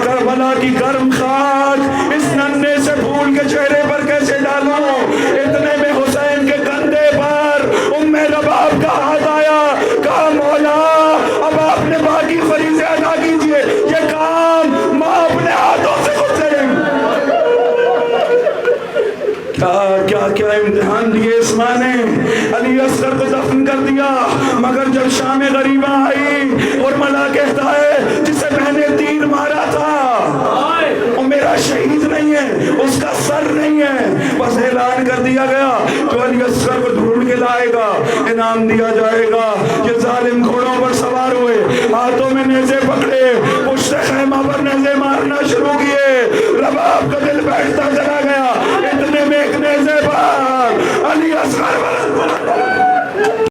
کربلا کی گرم خاک اس ننھے سے پھول کے چہرے پر کیسے ڈالوں؟ اتنے میں حسین کے شام غریبہ آئی اور ملا کہتا ہے جسے میں نے تیر مارا تھا وہ میرا شہید نہیں ہے، اس کا سر نہیں ہے، بس اعلان کر دیا گیا جو علی اصغر کو ڈھونڈ کے لائے گا انعام دیا جائے گا۔ یہ ظالم گھوڑوں پر سوار ہوئے، ہاتھوں میں نیزے پکڑے، پشت خیمہ پر نیزے مارنا شروع کیے۔